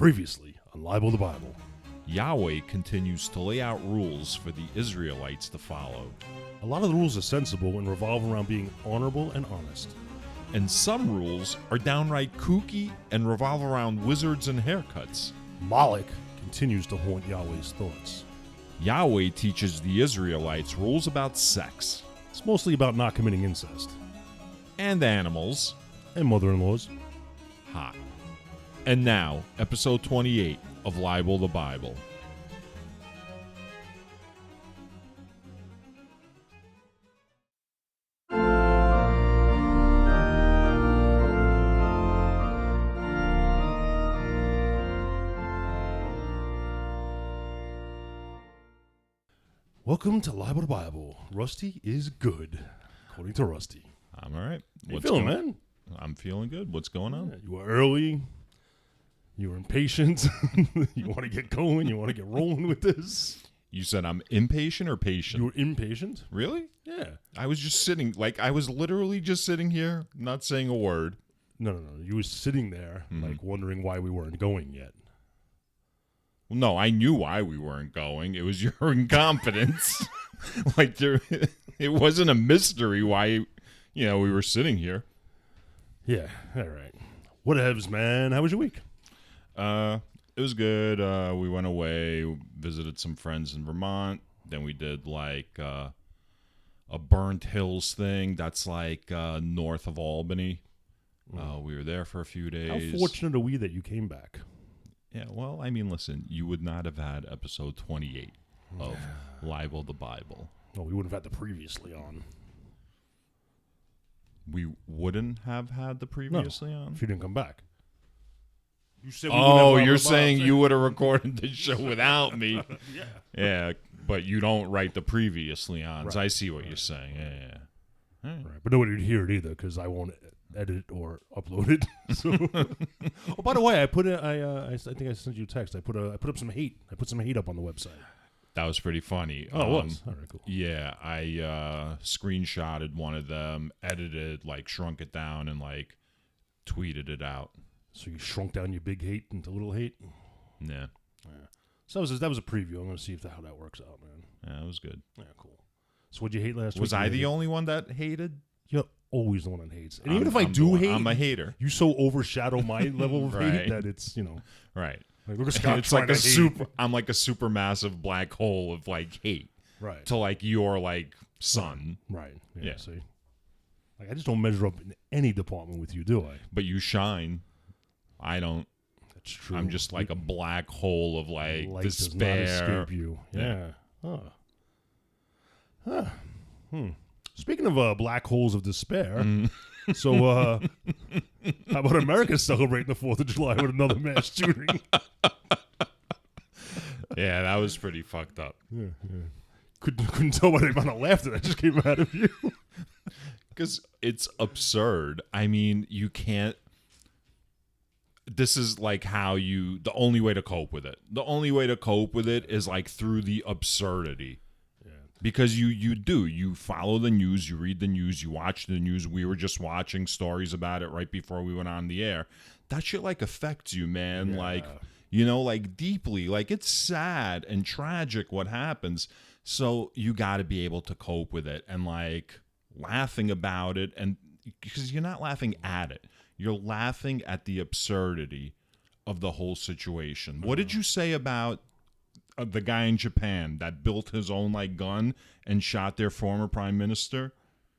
Previously on Libel the Bible. Yahweh continues to lay out rules for the Israelites to follow. A lot of the rules are sensible and revolve around being honorable and honest. And some rules are downright kooky and revolve around wizards and haircuts. Moloch continues to haunt Yahweh's thoughts. Yahweh teaches the Israelites rules about sex. It's mostly about not committing incest. And animals. And mother-in-laws. Hot. And now, episode 28 of Libel the Bible. Welcome to Libel the Bible. Rusty is good, according to Rusty. I'm all right. How you feeling, man? I'm feeling good. What's going on? Yeah, you were early. You were impatient. You want to get going. You want to get rolling with this. You said I'm impatient or patient? You were impatient? Really? Yeah. I was just sitting, I was literally just sitting here, not saying a word. No. You were sitting there, wondering why we weren't going yet. Well, no, I knew why we weren't going. It was your incompetence. It wasn't a mystery why, we were sitting here. Yeah, all right. Whatevs, man. How was your week? It was good. We went away, visited some friends in Vermont. Then we did a Burnt Hills thing. That's north of Albany. We were there for a few days. How fortunate are we that you came back? Yeah, well, I mean, listen, you would not have had episode 28 of Libel the Bible. Well, we wouldn't have had the previously on. We wouldn't have had the previously on? If you didn't come back. You said you're saying you would have recorded the show without me. Yeah. Yeah, but you don't write the previously on. Right. I see what you're saying. Yeah. Right. But nobody would hear it either because I won't edit or upload it. So. Oh, by the way, I put it. I think I sent you a text. I put up some hate. I put some hate up on the website. That was pretty funny. Oh, it was? All right, cool. Yeah, I screenshotted one of them, edited, shrunk it down, and tweeted it out. So you shrunk down your big hate into little hate? Yeah. So that was a preview. I'm going to see how that works out, man. Yeah, it was good. Yeah, cool. So what'd you hate last week? Was I the only one that hated? You're always the one that hates. And even if I do hate, I'm a hater. You so overshadow my level of hate that it's, Right. Look at Scott it's like a super. I'm like a supermassive black hole of hate. Right. To your sun. Right. Yeah. See. I just don't measure up in any department with you, do I? But you shine. I don't. That's true. I'm just a black hole of light despair. Does not escape you. Yeah. Speaking of black holes of despair, so how about America celebrating the 4th of July with another mass shooting? Yeah, that was pretty fucked up. Yeah. Couldn't tell by the amount of laughter that just came out of you. Because it's absurd. I mean, you can't. This is the only way to cope with it. The only way to cope with it is through the absurdity. Yeah. Because you follow the news, you read the news, you watch the news. We were just watching stories about it right before we went on the air. That shit affects you, man. Yeah. Deeply. It's sad and tragic what happens. So you got to be able to cope with it and laughing about it, and because you're not laughing at it. You're laughing at the absurdity of the whole situation. What did you say about the guy in Japan that built his own gun and shot their former prime minister?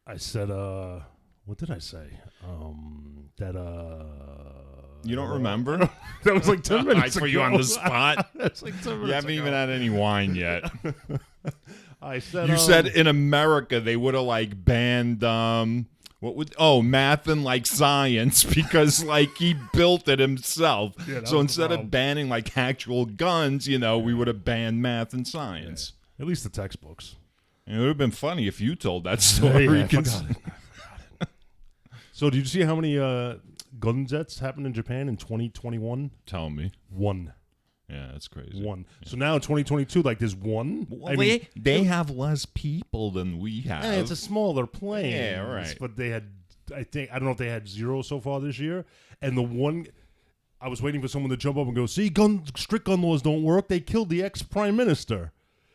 I said, what did I say? You don't remember? That was 10 minutes ago. I put you on the spot. That's 10 minutes You haven't even had any wine yet. I said, you said in America they would have banned math and science because he built it himself. Yeah, so instead of banning actual guns, we would have banned math and science. Yeah. At least the textbooks. And it would have been funny if you told that story. Yeah, I forgot it. So did you see how many gun deaths happened in Japan in 2021? Tell me. 1. Yeah, that's crazy. 1. Yeah. So now in 2022, there's 1. Well, they have less people than we have. Yeah, it's a smaller plane. Yeah, right. But they had, I don't know if they had 0 so far this year. And the one, I was waiting for someone to jump up and go, see, strict gun laws don't work. They killed the ex-prime minister.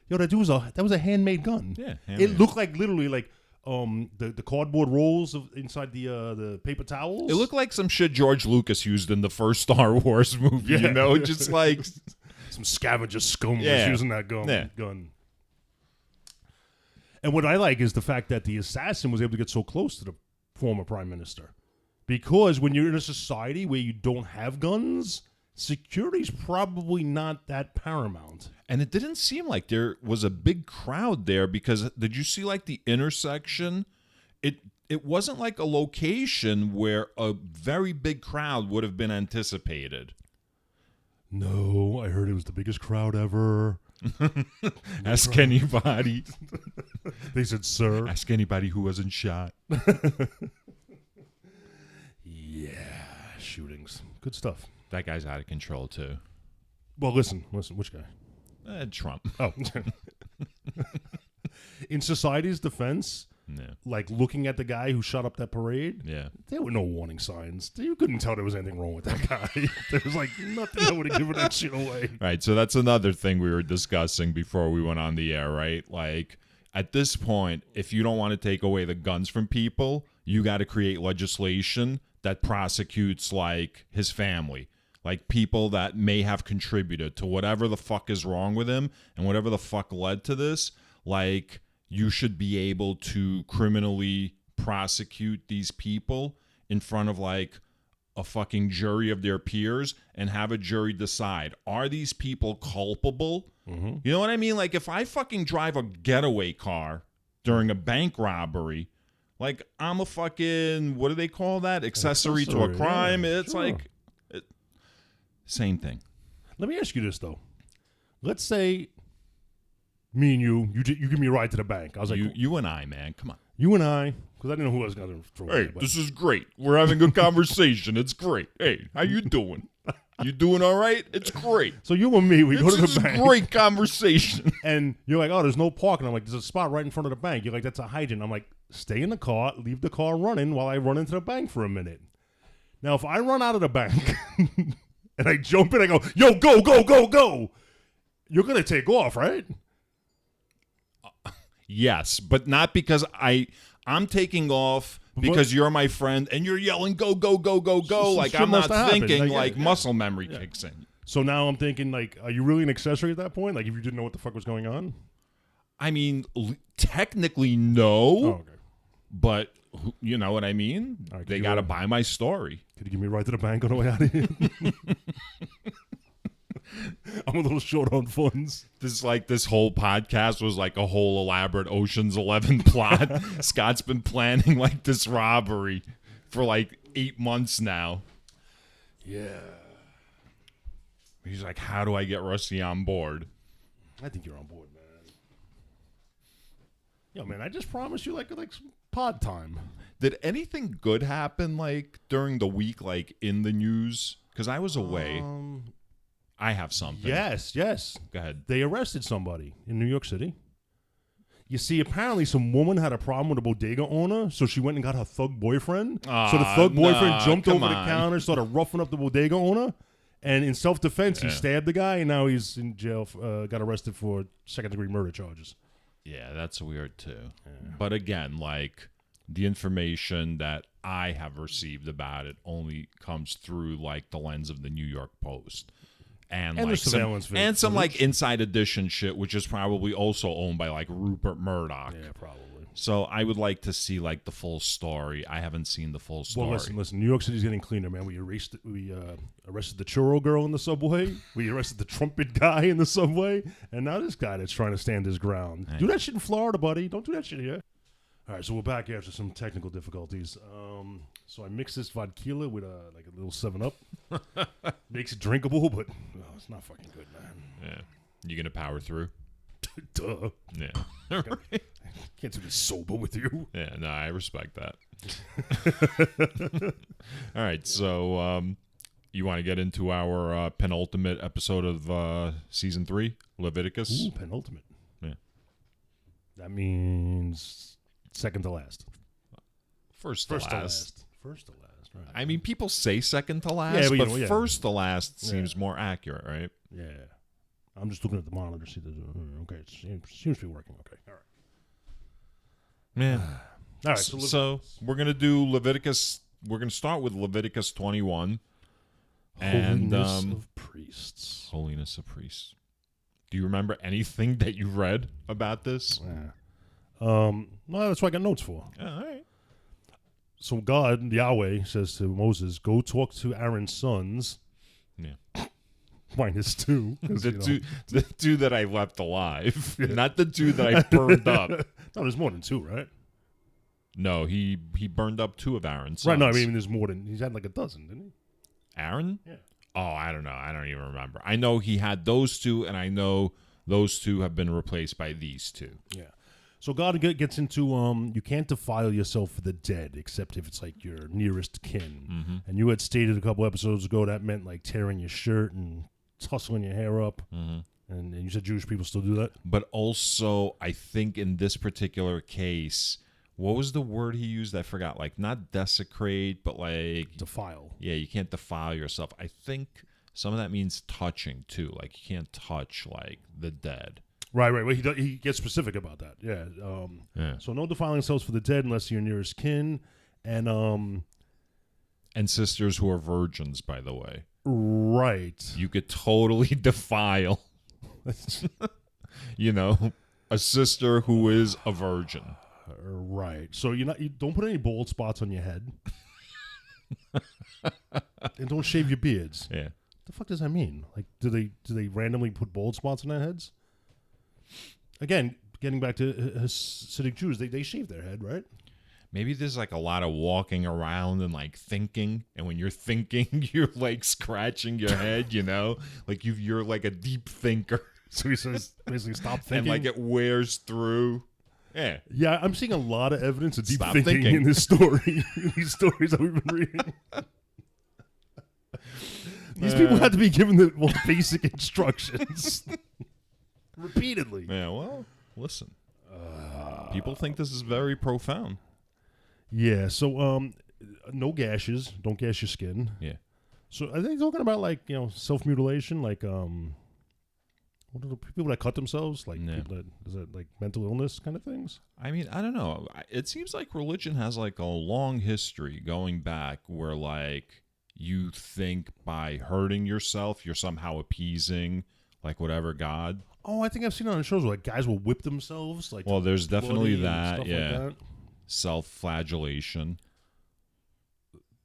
Yo, that was a handmade gun. Yeah, it looked like literally like the cardboard rolls inside the paper towels. It looked like some shit George Lucas used in the first Star Wars movie. Yeah. You know, just like some scavenger scum was using that gun. And what I like is the fact that the assassin was able to get so close to the former prime minister. Because when you're in a society where you don't have guns, security's probably not that paramount. And it didn't seem like there was a big crowd there because did you see like the intersection? It wasn't like a location where a very big crowd would have been anticipated. No, I heard it was the biggest crowd ever. Ask anybody. They said, sir. Ask anybody who wasn't shot. Yeah, shootings. Good stuff. That guy's out of control, too. Well, listen, which guy? Trump. Oh. In society's defense, like looking at the guy who shot up that parade, there were no warning signs. You couldn't tell there was anything wrong with that guy. There was like nothing that would have given that shit away. Right, so that's another thing we were discussing before we went on the air, right? Like, at this point, if you don't want to take away the guns from people, you got to create legislation that prosecutes, like, his family. Like, people that may have contributed to whatever the fuck is wrong with him and whatever the fuck led to this. Like, you should be able to criminally prosecute these people in front of, like, a fucking jury of their peers and have a jury decide, are these people culpable? Mm-hmm. You know what I mean? Like, if I fucking drive a getaway car during a bank robbery, like, I'm a fucking, what do they call that? Accessory to a crime. Yeah, it's like, same thing. Let me ask you this, though. Let's say me and you give me a ride to the bank. I was like, you and I, man, come on. You and I, because I didn't know who I was going to throw. Hey, this is great. We're having a conversation. It's great. Hey, how you doing? You doing all right? It's great. So you and me, we go to the bank. Great conversation. And you're like, oh, there's no parking. I'm like, there's a spot right in front of the bank. You're like, that's a hydrant. I'm like, stay in the car, leave the car running while I run into the bank for a minute. Now, if I run out of the bank and I jump in, I go, yo, go, go, go, go. You're going to take off, right? Yes, but not because I'm taking off because you're my friend and you're yelling, go, go, go, go, go. Like, I'm not thinking, like, muscle memory kicks in. So now I'm thinking, like, are you really an accessory at that point? Like, if you didn't know what the fuck was going on? I mean, technically, no. Oh, okay. But, you know what I mean? Right, they got to buy my story. Could you give me a ride to the bank on the way out of here? I'm a little short on funds. This whole podcast was like a whole elaborate Ocean's 11 plot. Scott's been planning like this robbery for like 8 months now. Yeah. He's like, how do I get Rusty on board? I think you're on board, man. Yo, man, I just promised you like some pod time. Did anything good happen like during the week, like in the news? Because I was away. I have something. Yes. Go ahead. They arrested somebody in New York City. You see, apparently some woman had a problem with a bodega owner, so she went and got her thug boyfriend. So the thug boyfriend jumped over the counter, started roughing up the bodega owner, and in self-defense, he stabbed the guy, and now he's in jail, got arrested for second-degree murder charges. Yeah, that's weird, too. Yeah. But again, like, the information that I have received about it only comes through, like, the lens of the New York Post. And like some like Inside Edition shit, which is probably also owned by like Rupert Murdoch. Yeah, probably. So I would like to see like the full story. I haven't seen the full story. Well, listen. New York City's getting cleaner, man. We arrested the churro girl in the subway. We arrested the trumpet guy in the subway, and now this guy that's trying to stand his ground. Do that shit in Florida, buddy. Don't do that shit here. All right, so we're back after some technical difficulties. So I mixed this vodka with a little 7-Up. Makes it drinkable, but it's not fucking good, man. Yeah. You gonna power through? Duh. Yeah. Can't do this sober with you. Yeah, no, I respect that. All right, so you want to get into our penultimate episode of season 3, Leviticus? Ooh, penultimate. Yeah. That means second to last. First to last. First to last. last. Right. I mean, people say second to last, Yeah, but but first to last seems more accurate, right? Yeah. I'm just looking at the monitor to see the. Okay, it seems to be working. Okay, all right. Yeah. All right. So we're gonna do Leviticus. We're gonna start with Leviticus 21. Holiness of priests. Holiness of priests. Do you remember anything that you read about this? Yeah. Well, that's what I got notes for. Yeah, all right. So God, Yahweh, says to Moses, "Go talk to Aaron's sons." Yeah. Minus 2. The two that I left alive, not the 2 that I burned up. No, there's more than 2, right? No, he burned up 2 of Aaron's sons. Right. No, I mean there's more than he's had like a dozen, didn't he? Aaron? Yeah. Oh, I don't know. I don't even remember. I know he had those 2, and I know those 2 have been replaced by these 2. Yeah. So God gets into you can't defile yourself for the dead except if it's like your nearest kin. Mm-hmm. And you had stated a couple episodes ago that meant like tearing your shirt and tussling your hair up. Mm-hmm. And you said Jewish people still do that? But also, I think in this particular case, what was the word he used? I forgot. Like, not desecrate, but like... Defile. Yeah, you can't defile yourself. I think some of that means touching, too. Like, you can't touch, like, the dead. Right. Well, he gets specific about that. Yeah. So no defiling themselves for the dead unless you're nearest kin. And sisters who are virgins, by the way. Right. You could totally defile, a sister who is a virgin. Right. So you don't put any bald spots on your head. And don't shave your beards. Yeah. The fuck does that mean? Like, do they randomly put bald spots on their heads? Again, getting back to Hasidic Jews, they shave their head, right? Maybe there's like a lot of walking around and like thinking, and when you're thinking, you're like scratching your head, like you're like a deep thinker. So he says basically stop thinking, and like it wears through. Yeah, yeah. I'm seeing a lot of evidence of deep thinking in this story, in these stories that we've been reading. These people had to be given the most basic instructions repeatedly. Yeah. Well, listen. People think this is very profound. Yeah, so no gashes. Don't gash your skin. Yeah. So are they talking about like, self-mutilation? Like, what are the people that cut themselves? Like, people is that like mental illness kind of things? I mean, I don't know. It seems like religion has like a long history going back where like you think by hurting yourself, you're somehow appeasing like whatever God. Oh, I think I've seen it on shows where like guys will whip themselves. Like, well, there's definitely that. Yeah. Like that. Self-flagellation.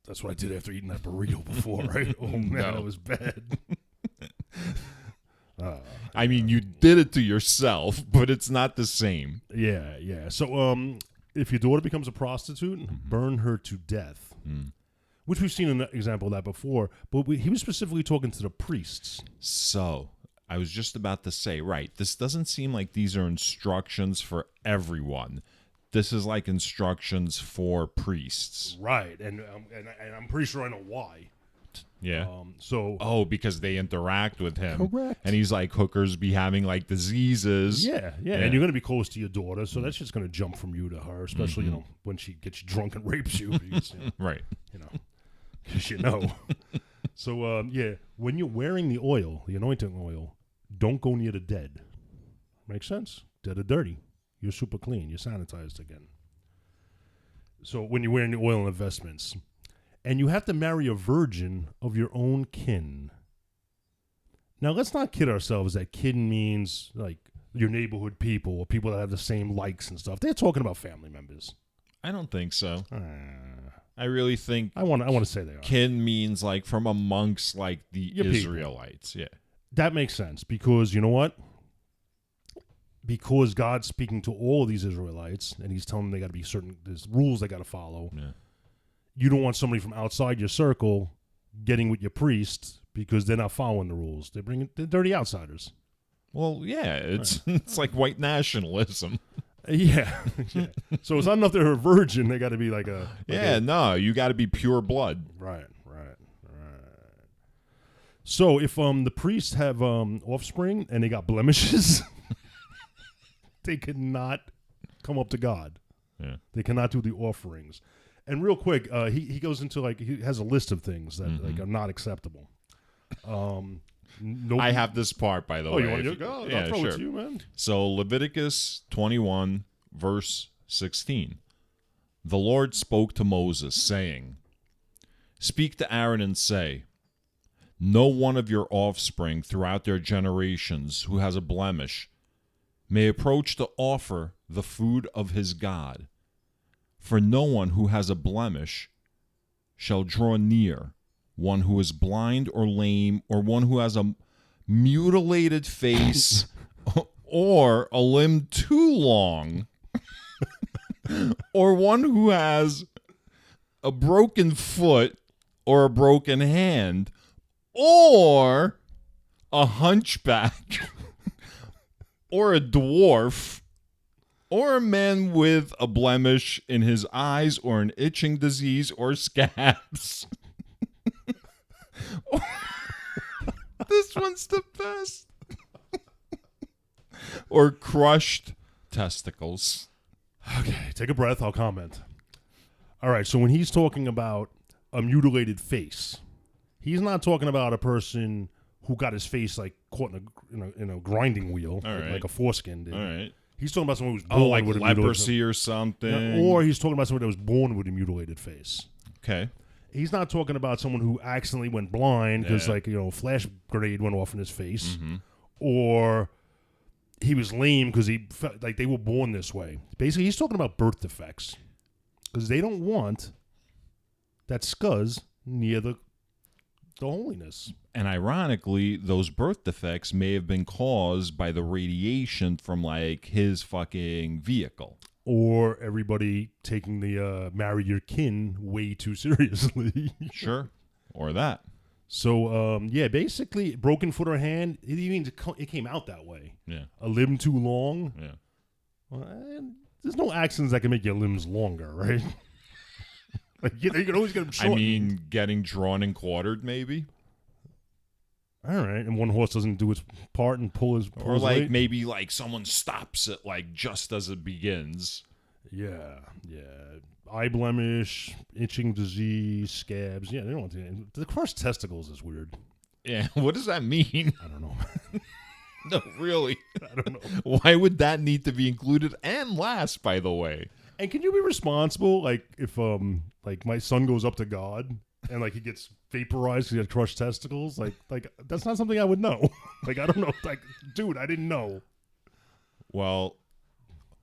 That's what I did after eating that burrito before, right? Oh, man, that was bad. I mean, you did it to yourself, but it's not the same. Yeah, yeah. So if your daughter becomes a prostitute, burn her to death, which we've seen an example of that before, but he was specifically talking to the priests. So I was just about to say, right, this doesn't seem like these are instructions for everyone. This is like instructions for priests. Right, and I'm pretty sure I know why. Yeah. Because they interact with him. Correct. And he's like, hookers be having like diseases. Yeah. And you're going to be close to your daughter, so that's just going to jump from you to her, especially, when she gets you drunk and rapes you. Because, right. Because So, when you're wearing the oil, the anointing oil, don't go near the dead. Makes sense? Dead are dirty. You're super clean. You're sanitized again. So when you're wearing the oil and vestments, and you have to marry a virgin of your own kin. Now, let's not kid ourselves that kin means like your neighborhood people or people that have the same likes and stuff. They're talking about family members. I don't think so. I really think I want to say they are. Kin means like from amongst like the your Israelites. People. Yeah, that makes sense because you know what? Because God's speaking to all of these Israelites, and He's telling them they got to be there's rules they got to follow. Yeah. You don't want somebody from outside your circle getting with your priest because they're not following the rules. They're dirty outsiders. Well, yeah, it's like white nationalism. Yeah. So it's not enough they're a virgin; they got to be like a. You got to be pure blood. Right. So if the priests have offspring and they got blemishes. They cannot come up to God. Yeah. They cannot do the offerings. And real quick, he goes into like he has a list of things that like are not acceptable. I have this part, by the way. You want to go? I'll throw it to you, man. So Leviticus 21, verse 16. The Lord spoke to Moses, saying, "Speak to Aaron and say, no one of your offspring throughout their generations who has a blemish may approach to offer the food of his God. For no one who has a blemish shall draw near, one who is blind or lame, or one who has a mutilated face, or a limb too long, or one who has a broken foot or a broken hand, or a hunchback, or a dwarf, or a man with a blemish in his eyes, or an itching disease, or scabs." This one's the best. Or crushed testicles. Okay, take a breath. I'll comment. All right, so when he's talking about a mutilated face, he's not talking about a person who got his face like caught in a grinding wheel, like a foreskin did. All right. He's talking about someone who was born like with leprosy or something. Yeah, or he's talking about someone that was born with a mutilated face. Okay. He's not talking about someone who accidentally went blind because, flash grenade went off in his face, or he was lame because he felt like they were born this way. Basically, he's talking about birth defects because they don't want that scuzz near the holiness. And ironically, those birth defects may have been caused by the radiation from like his fucking vehicle. Or everybody taking the marry your kin way too seriously. Sure. Or that. So, basically, broken foot or hand, it came out that way. Yeah. A limb too long. Yeah. Well, there's no accidents that can make your limbs longer, right? Like, you can always get them short. I mean, getting drawn and quartered, maybe. All right, and one horse doesn't do its part and pull his or like weight. Maybe like someone stops it like just as it begins. Yeah. Eye blemish, itching disease, scabs. Yeah, they don't want to. The crushed testicles is weird. Yeah, what does that mean? I don't know. No, really. I don't know. Why would that need to be included and last, by the way? And can you be responsible, like, if like my son goes up to God and like he gets vaporized because he had crushed testicles? Like that's not something I would know. Like, I don't know. Like, dude, I didn't know. Well,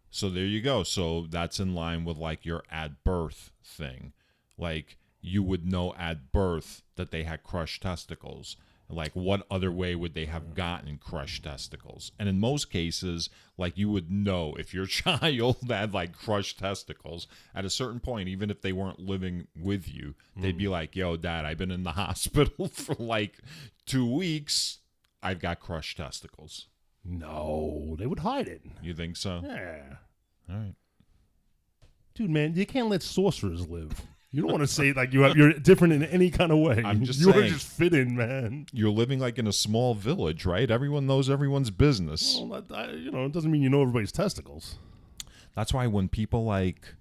so there you go. So that's in line with like your at birth thing. Like you would know at birth that they had crushed testicles. Like, what other way would they have gotten crushed testicles? And in most cases, like, you would know if your child had, like, crushed testicles at a certain point, even if they weren't living with you, they'd be like, yo, Dad, I've been in the hospital for, like, 2 weeks. I've got crushed testicles. No, they would hide it. You think so? Yeah. All right. Dude, man, you can't let sorcerers live. You don't want to say like you're different in any kind of way. I'm just saying. saying. You just fit in, man. You're living like in a small village, right? Everyone knows everyone's business. Well, it doesn't mean you know everybody's testicles. That's why when people like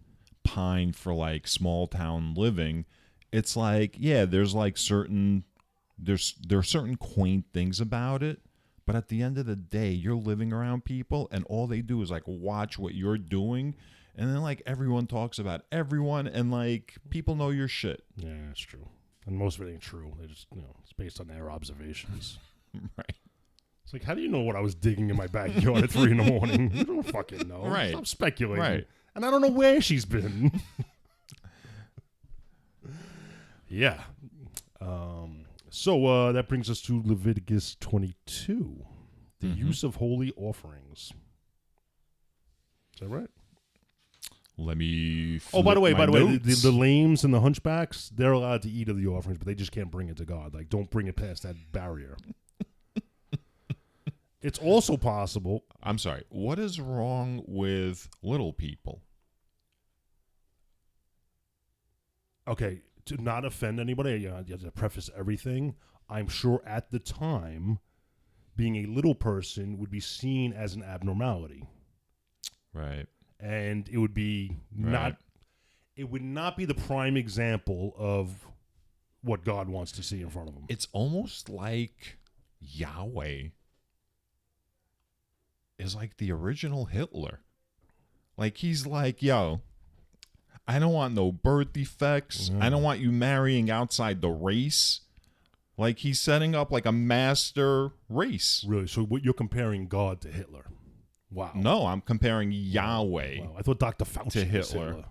pine for like small town living, it's like, yeah, there's like there are certain quaint things about it, but at the end of the day, you're living around people and all they do is like watch what you're doing. And then, like, everyone talks about everyone, and, like, people know your shit. Yeah, that's true. And most of it ain't true. They just, it's based on their observations. Right. It's like, how do you know what I was digging in my backyard at 3 a.m? You don't fucking know. Right. Stop speculating. Right. And I don't know where she's been. Yeah. So that brings us to Leviticus 22. The use of holy offerings. Is that right? Let me. Oh, by the way, the lames and the hunchbacks, they're allowed to eat of the offerings, but they just can't bring it to God. Like, don't bring it past that barrier. It's also possible. I'm sorry. What is wrong with little people? Okay, to not offend anybody, you have to preface everything. I'm sure at the time, being a little person would be seen as an abnormality. Right. And it would be not, it would not be the prime example of what God wants to see in front of him. It's almost like Yahweh is like the original Hitler. Like, he's like, yo, I don't want no birth defects. I don't want you marrying outside the race. Like, he's setting up like a master race. Really? So what, you're comparing God to Hitler? Wow. No, I'm comparing Yahweh Wow. I thought Dr. Fauci to was Hitler.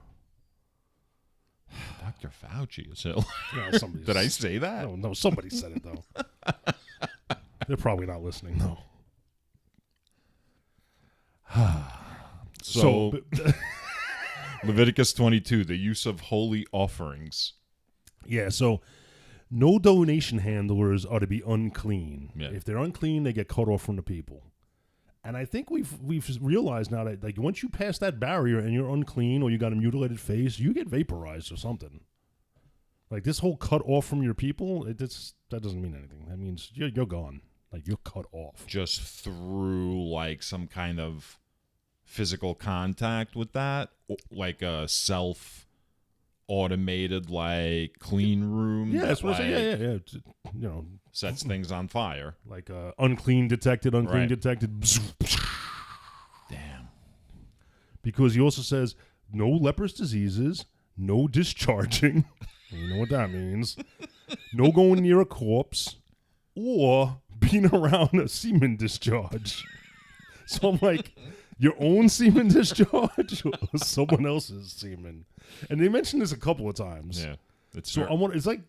Dr. Fauci is Hitler. No, Did I say that? No, somebody said it, though. They're probably not listening, though. So Leviticus 22, the use of holy offerings. Yeah, so no donation handlers are to be unclean. Yeah. If they're unclean, they get cut off from the people. And I think we've realized now that, like, once you pass that barrier and you're unclean or you got a mutilated face, you get vaporized or something. Like, this whole cut off from your people, that doesn't mean anything. That means you're gone. Like, you're cut off. Just through, like, some kind of physical contact with that, like a self-automated, like, clean room. Yeah, that's what like, I say. Yeah. You know, sets things on fire. like unclean detected. Right. Damn. Because he also says no leprous diseases, no discharging. You know what that means. No going near a corpse or being around a semen discharge. So I'm like, your own semen discharge or someone else's semen? And they mentioned this a couple of times. Yeah. So I want. It's like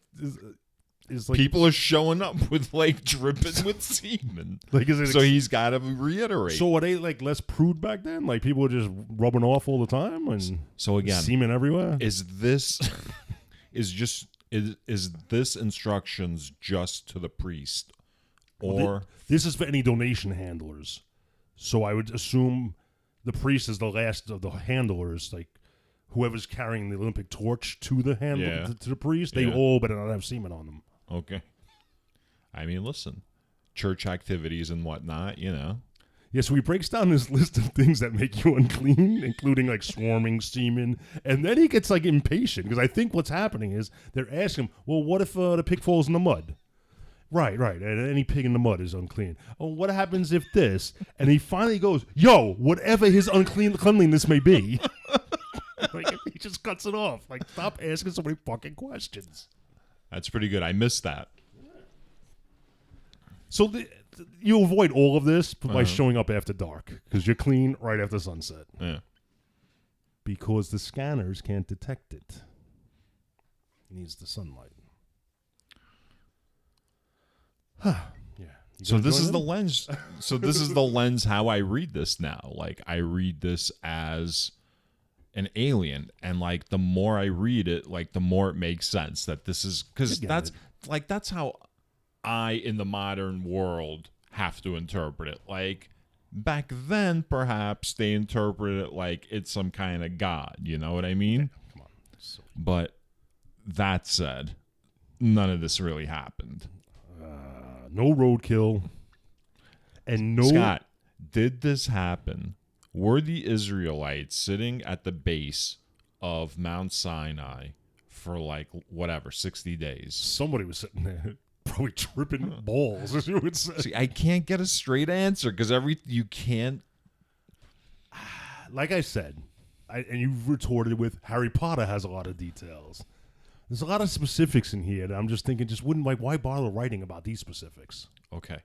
people are showing up with, like, dripping with semen. Like, so he's got to reiterate. So are they, like, less prude back then? Like, people were just rubbing off all the time and so again, semen everywhere? Is this instructions just to the priest, or this is for any donation handlers? So I would assume the priest is the last of the handlers, like whoever's carrying the Olympic torch to the to the priest. They all better not have semen on them. Okay. I mean, listen, church activities and whatnot, you know. Yeah, so he breaks down this list of things that make you unclean, including, like, swarming semen. And then he gets, like, impatient, because I think what's happening is they're asking him, well, what if the pig falls in the mud? Right. And any pig in the mud is unclean. Oh, what happens if this? And he finally goes, yo, whatever his cleanliness may be. Like, he just cuts it off. Like, stop asking so many fucking questions. That's pretty good. I missed that. So you avoid all of this by showing up after dark, because you're clean right after sunset. Yeah. Because the scanners can't detect it. It needs the sunlight. Yeah. So this is the lens. So this is the lens how I read this now. Like, I read this as an alien, and, like, the more I read it, like, the more it makes sense that this is, because that's how I, in the modern world, have to interpret it. Like, back then, perhaps they interpreted it like it's some kind of god. You know what I mean? Yeah, come on. But that said, none of this really happened. No roadkill. And no. Scott, did this happen? Were the Israelites sitting at the base of Mount Sinai for, like, whatever, 60 days? Somebody was sitting there. Probably tripping balls, as you would say. See, I can't get a straight answer because you can't. Like I said, and you retorted with Harry Potter has a lot of details. There's a lot of specifics in here that I'm just thinking, why bother writing about these specifics? Okay.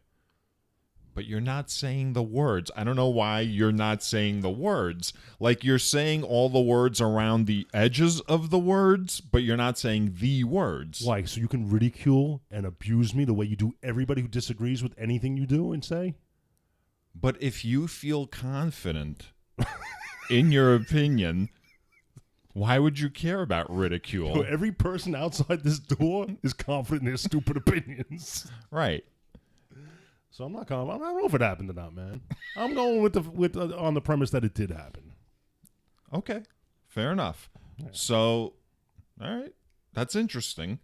But you're not saying the words. I don't know why you're not saying the words. Like, you're saying all the words around the edges of the words, but you're not saying the words. Why? So you can ridicule and abuse me the way you do everybody who disagrees with anything you do and say? But if you feel confident in your opinion, why would you care about ridicule? So every person outside this door is confident in their stupid opinions. Right. So I'm not confident. I don't know if it happened or not, man. I'm going with on the premise that it did happen. Okay, fair enough. Yeah. So, all right, that's interesting.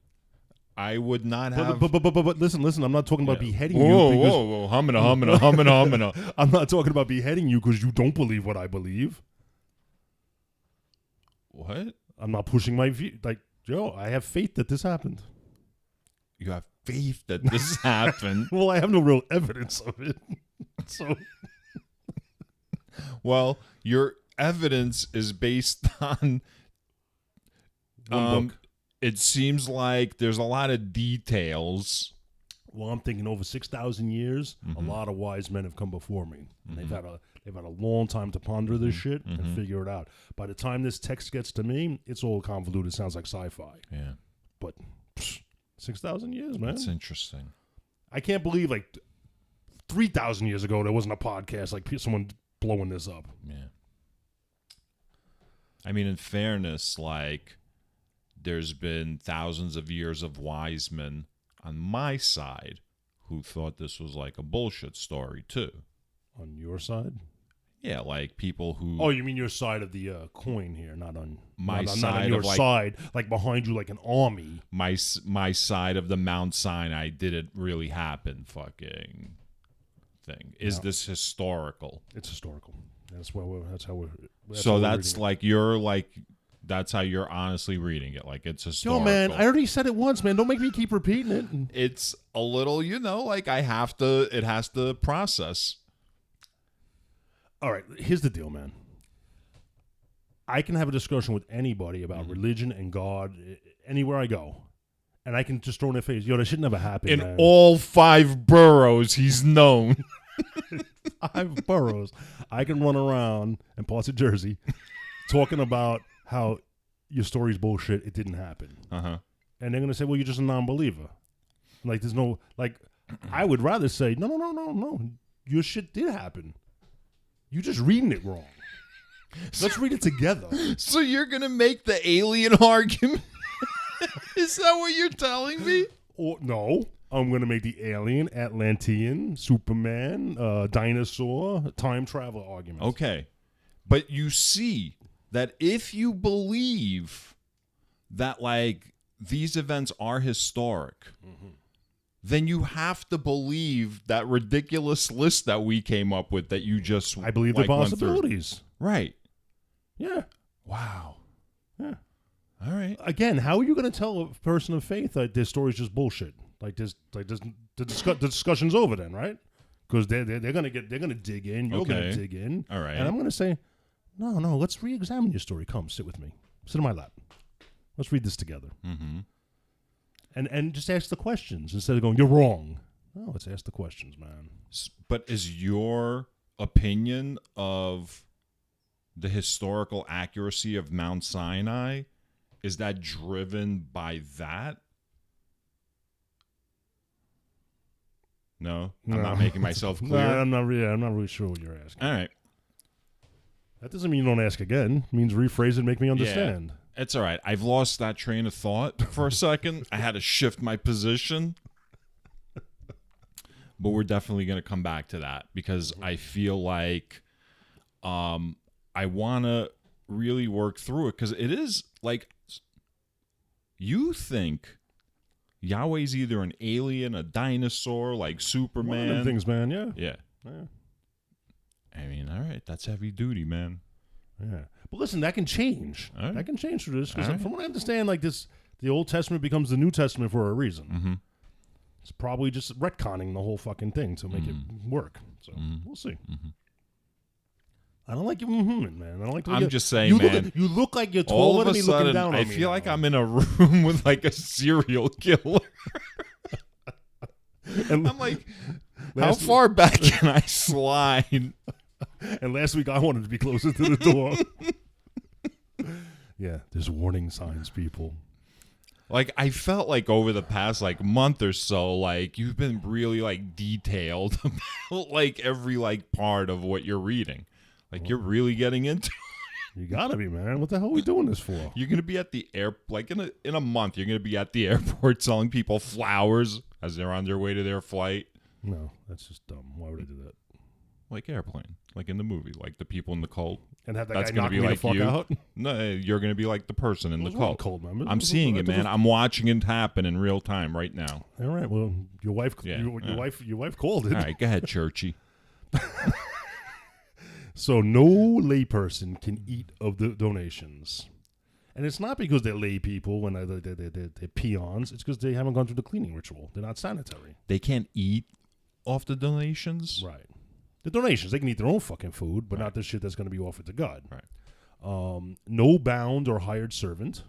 I would not have. But listen. I'm not talking about beheading you. Whoa, humana. I'm not talking about beheading you because you don't believe what I believe. What? I'm not pushing my view. Like, yo, I have faith that this happened. You have faith that this happened. Well, I have no real evidence of it. So, well, your evidence is based on one book. It seems like there's a lot of details. Well, I'm thinking over 6,000 years, a lot of wise men have come before me. And they've had a long time to ponder this shit and figure it out. By the time this text gets to me, it's all convoluted. It sounds like sci-fi. Yeah. But 6,000 years, man. That's interesting. I can't believe, like, 3,000 years ago, there wasn't a podcast like someone blowing this up. Yeah. I mean, in fairness, like, there's been thousands of years of wise men on my side who thought this was like a bullshit story, too. On your side? Yeah, like people who... Oh, you mean your side of the coin here, not on my not side on your of like, side, like behind you like an army. My side of the Mount Sinai didn't really happen fucking thing. Is this historical? It's historical. That's like you're like... That's how you're honestly reading it. Like, it's historical. Yo, man, I already said it once, man. Don't make me keep repeating it. It's a little, like it has to process. All right, here's the deal, man. I can have a discussion with anybody about religion and God anywhere I go. And I can just throw in their face, yo, that shit never happened, in man. all 5 boroughs he's known. 5 boroughs. I can run around in parts of Jersey talking about how your story's bullshit, it didn't happen. Uh-huh. And they're going to say, well, you're just a non-believer. Like, there's no, like, I would rather say, no. Your shit did happen. You're just reading it wrong. Let's read it together. So you're going to make the alien argument? Is that what you're telling me? Or, no. I'm going to make the alien, Atlantean, Superman, dinosaur, time travel argument. Okay. But you see that if you believe that, like, these events are historic, then you have to believe that ridiculous list that we came up with that you just I believe like, the possibilities. Right. Yeah. Wow. Yeah. All right. Again, how are you going to tell a person of faith that this story's just bullshit? The discussion's over then, right? Because they're gonna dig in. You're gonna dig in. All right. And I'm gonna say, no. Let's re-examine your story. Come, sit with me. Sit in my lap. Let's read this together. Mm-hmm. And just ask the questions instead of going, you're wrong. No, let's ask the questions, man. But is your opinion of the historical accuracy of Mount Sinai, is that driven by that? No, I'm not making myself clear. No, I'm not really sure what you're asking. All right. That doesn't mean you don't ask again. It means rephrase it and make me understand. Yeah, it's all right. I've lost that train of thought for a second. I had to shift my position. But we're definitely going to come back to that because I feel like I want to really work through it because it is like you think Yahweh's either an alien, a dinosaur, like Superman. One of them things, man, yeah. Yeah. I mean, all right, that's heavy duty, man. Yeah. But listen, that can change. Right. That can change through this. Because right. from what I understand, like this, the Old Testament becomes the New Testament for a reason. Mm-hmm. It's probably just retconning the whole fucking thing to make it work. So we'll see. Mm-hmm. I don't like you, man. I don't like. I'm just saying, man. You look like you're All taller of than a me, looking sudden, down on me. I feel now. like I'm in a room with like a serial killer. And I'm like, how far back can I slide? And last week I wanted to be closer to the door. Yeah, there's warning signs, people. Like, I felt like over the past like month or so, like you've been really like detailed about like every like part of what you're reading. Like you're really getting into it. You gotta be, man. What the hell are we doing this for? You're gonna be at the like in a month. You're gonna be at the airport selling people flowers as they're on their way to their flight. No, that's just dumb. Why would I do that? Like Airplane, like in the movie, like the people in the cult. And have that That's guy gonna knock be me like the fuck you. out? No, you're gonna be like the person in the cult. Cold, man. I'm seeing it, man. I'm watching it happen in real time right now. All right. Well, your wife, your wife called it. All right, go ahead, Churchy. So no layperson can eat of the donations. And it's not because they're lay people and they're peons. It's because they haven't gone through the cleaning ritual. They're not sanitary. They can't eat off the donations? Right. The donations, they can eat their own fucking food, but not the shit that's going to be offered to God. Right. No bound or hired servant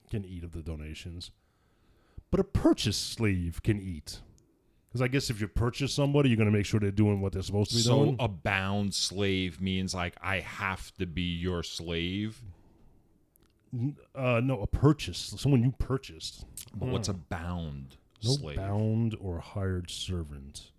can eat of the donations. But a purchased slave can eat. Because I guess if you purchase somebody, you're going to make sure they're doing what they're supposed to be doing. So a bound slave means like I have to be your slave? No, a purchase. Someone you purchased. But what's a bound No slave? bound or hired servant.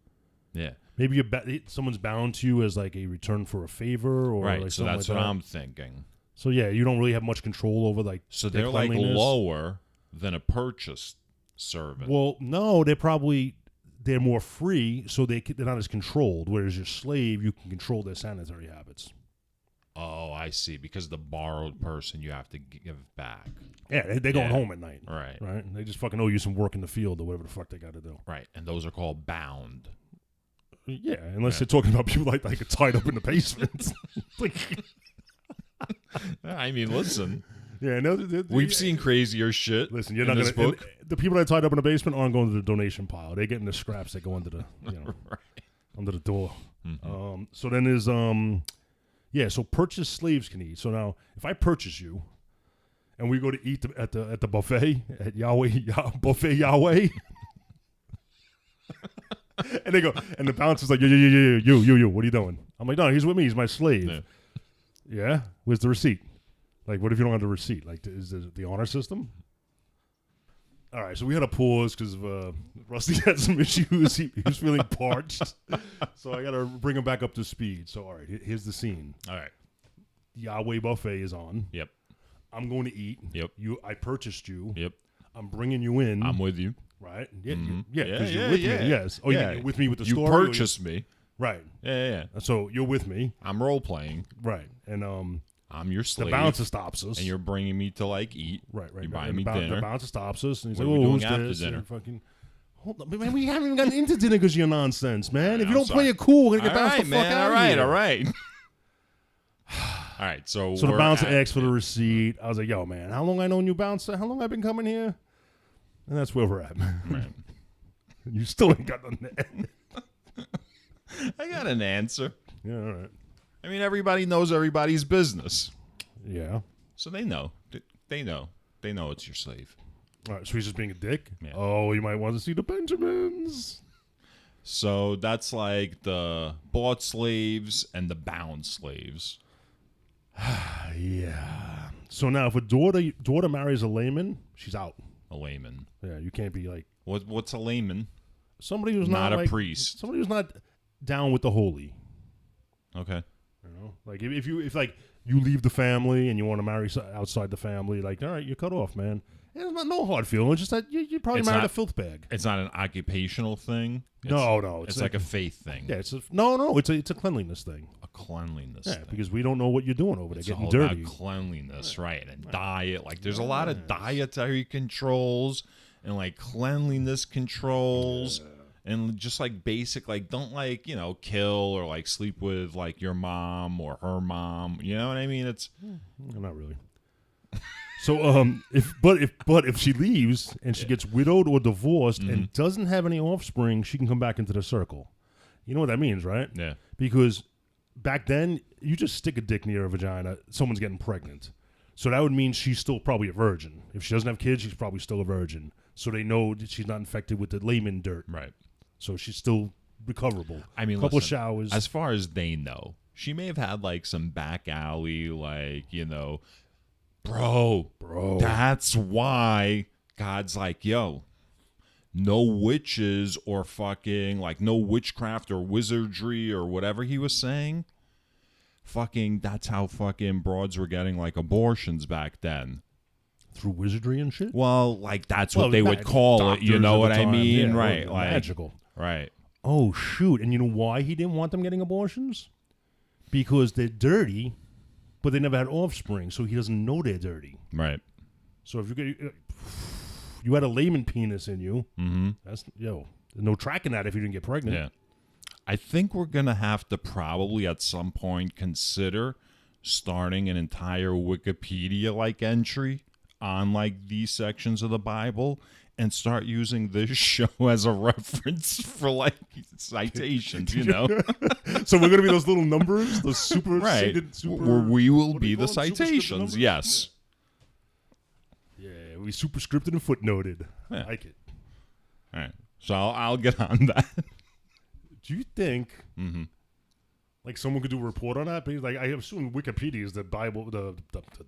Yeah. Maybe someone's bound to you as like a return for a favor, or Right. like So that's like what that. I'm thinking. So yeah, you don't really have much control over like. So their they're like cleanliness. lower than a purchased servant. Well, no, they're more free, so they're not as controlled. Whereas your slave, you can control their sanitary habits. Oh, I see. Because the borrowed person you have to give back. Yeah, they're going home at night. Right. Right. They just fucking owe you some work in the field or whatever the fuck they got to do. Right. And those are called bound. Yeah, unless they're talking about people like tied up in the basement. Like, I mean, listen. yeah, no, We've seen crazier shit. Listen, you're in not this gonna. book. The people that are tied up in the basement aren't going to the donation pile. They're getting the scraps that go under the, Right. under the door. Mm-hmm. So then there's so purchased slaves can eat. So now, if I purchase you, and we go to eat at the buffet at buffet Yahweh, and they go, and the bouncer's like, you, what are you doing? I'm like, no, he's with me. He's my slave. Yeah, where's the receipt? Like, what if you don't have the receipt? Like, is the honor system? All right, so we had a pause because Rusty had some issues. He was feeling parched. So I got to bring him back up to speed. So, all right, here's the scene. All right. Yahweh buffet is on. Yep. I'm going to eat. Yep. I purchased you. Yep. I'm bringing you in. I'm with you. Right? Yeah, Mm-hmm. because you're with me. Yes. Oh, yeah. you're with me with the you story? purchased me. Right. Yeah. So you're with me. I'm role playing. Right. And I'm your slave. the bouncer stops us. And you're bringing me to like eat. Right. You're buying and me dinner. The bouncer stops us, and he's What like, are we "Oh, doing who's after this?" dinner? And fucking, hold on, man. We haven't even gotten into dinner because of your nonsense, man. If you I'm don't sorry. play it cool, we're gonna get All bounced right, the man. fuck out All right. of here. All right. All right. So the we're bouncer at- asked for the receipt. I was like, "Yo, man, how long I known you, bouncer? How long I been coming here?" And that's where we're at, man. Right. You still ain't got nothing there. I got an answer. Yeah, all right. I mean, everybody knows everybody's business. Yeah. So they know. They know. They know it's your slave. All right, so he's just being a dick? Yeah. Oh, you might want to see the Benjamins. So that's like the bought slaves and the bound slaves. Yeah. So now if a daughter marries a layman, she's out. A layman. Yeah, you can't be like What's a layman? somebody who's Not a like, priest. Somebody who's not down with the holy. Okay. You know, like if you leave the family and you want to marry outside the family, like all right, you're cut off, man. And it's not no hard feelings. Just that you probably It's married not- a filth bag. It's not an occupational thing. No, It's like a faith thing. Yeah, it's a cleanliness thing. A cleanliness Yeah, thing. because we don't know what you're doing over there, It's getting all dirty. about cleanliness, right? And diet. Like there's a lot of dietary controls and like cleanliness controls and just like basic, like don't like, kill or like sleep with like your mom or her mom. You know what I mean? It's Not really. So if she leaves and she gets widowed or divorced and doesn't have any offspring, she can come back into the circle. You know what that means, right? yeah. Because back then, you just stick a dick near a vagina, someone's getting pregnant. So that would mean she's still probably a virgin. If she doesn't have kids, she's probably still a virgin. So they know that she's not infected with the layman dirt. Right. So she's still recoverable. I mean, couple listen, showers. As far as they know, she may have had like some back alley, like, bro, that's why God's like, yo, no witches or fucking like no witchcraft or wizardry or whatever he was saying. Fucking, that's how fucking broads were getting like abortions back then. Through wizardry and shit? Well, like that's what they would call it. You Doctors know at what the I time. mean? Yeah, Right. well, Like magical. Right. Oh, shoot. And you know why he didn't want them getting abortions? Because they're dirty, but they never had offspring, so he doesn't know they're dirty. Right. So if you had a layman penis in you, that's, there's no tracking that if you didn't get pregnant. Yeah. I think we're going to have to probably at some point consider starting an entire Wikipedia like entry on like these sections of the Bible and start using this show as a reference for like citations, you know? So we're gonna be those little numbers, those super Right. super, Where we will what do be you the call them? Superscripted citations. numbers? Yes. Yeah, we superscripted and footnoted. Yeah. I like it. All right. So I'll get on that. Do you think Mm-hmm. like someone could do a report on that? Because like I assume Wikipedia is the Bible, the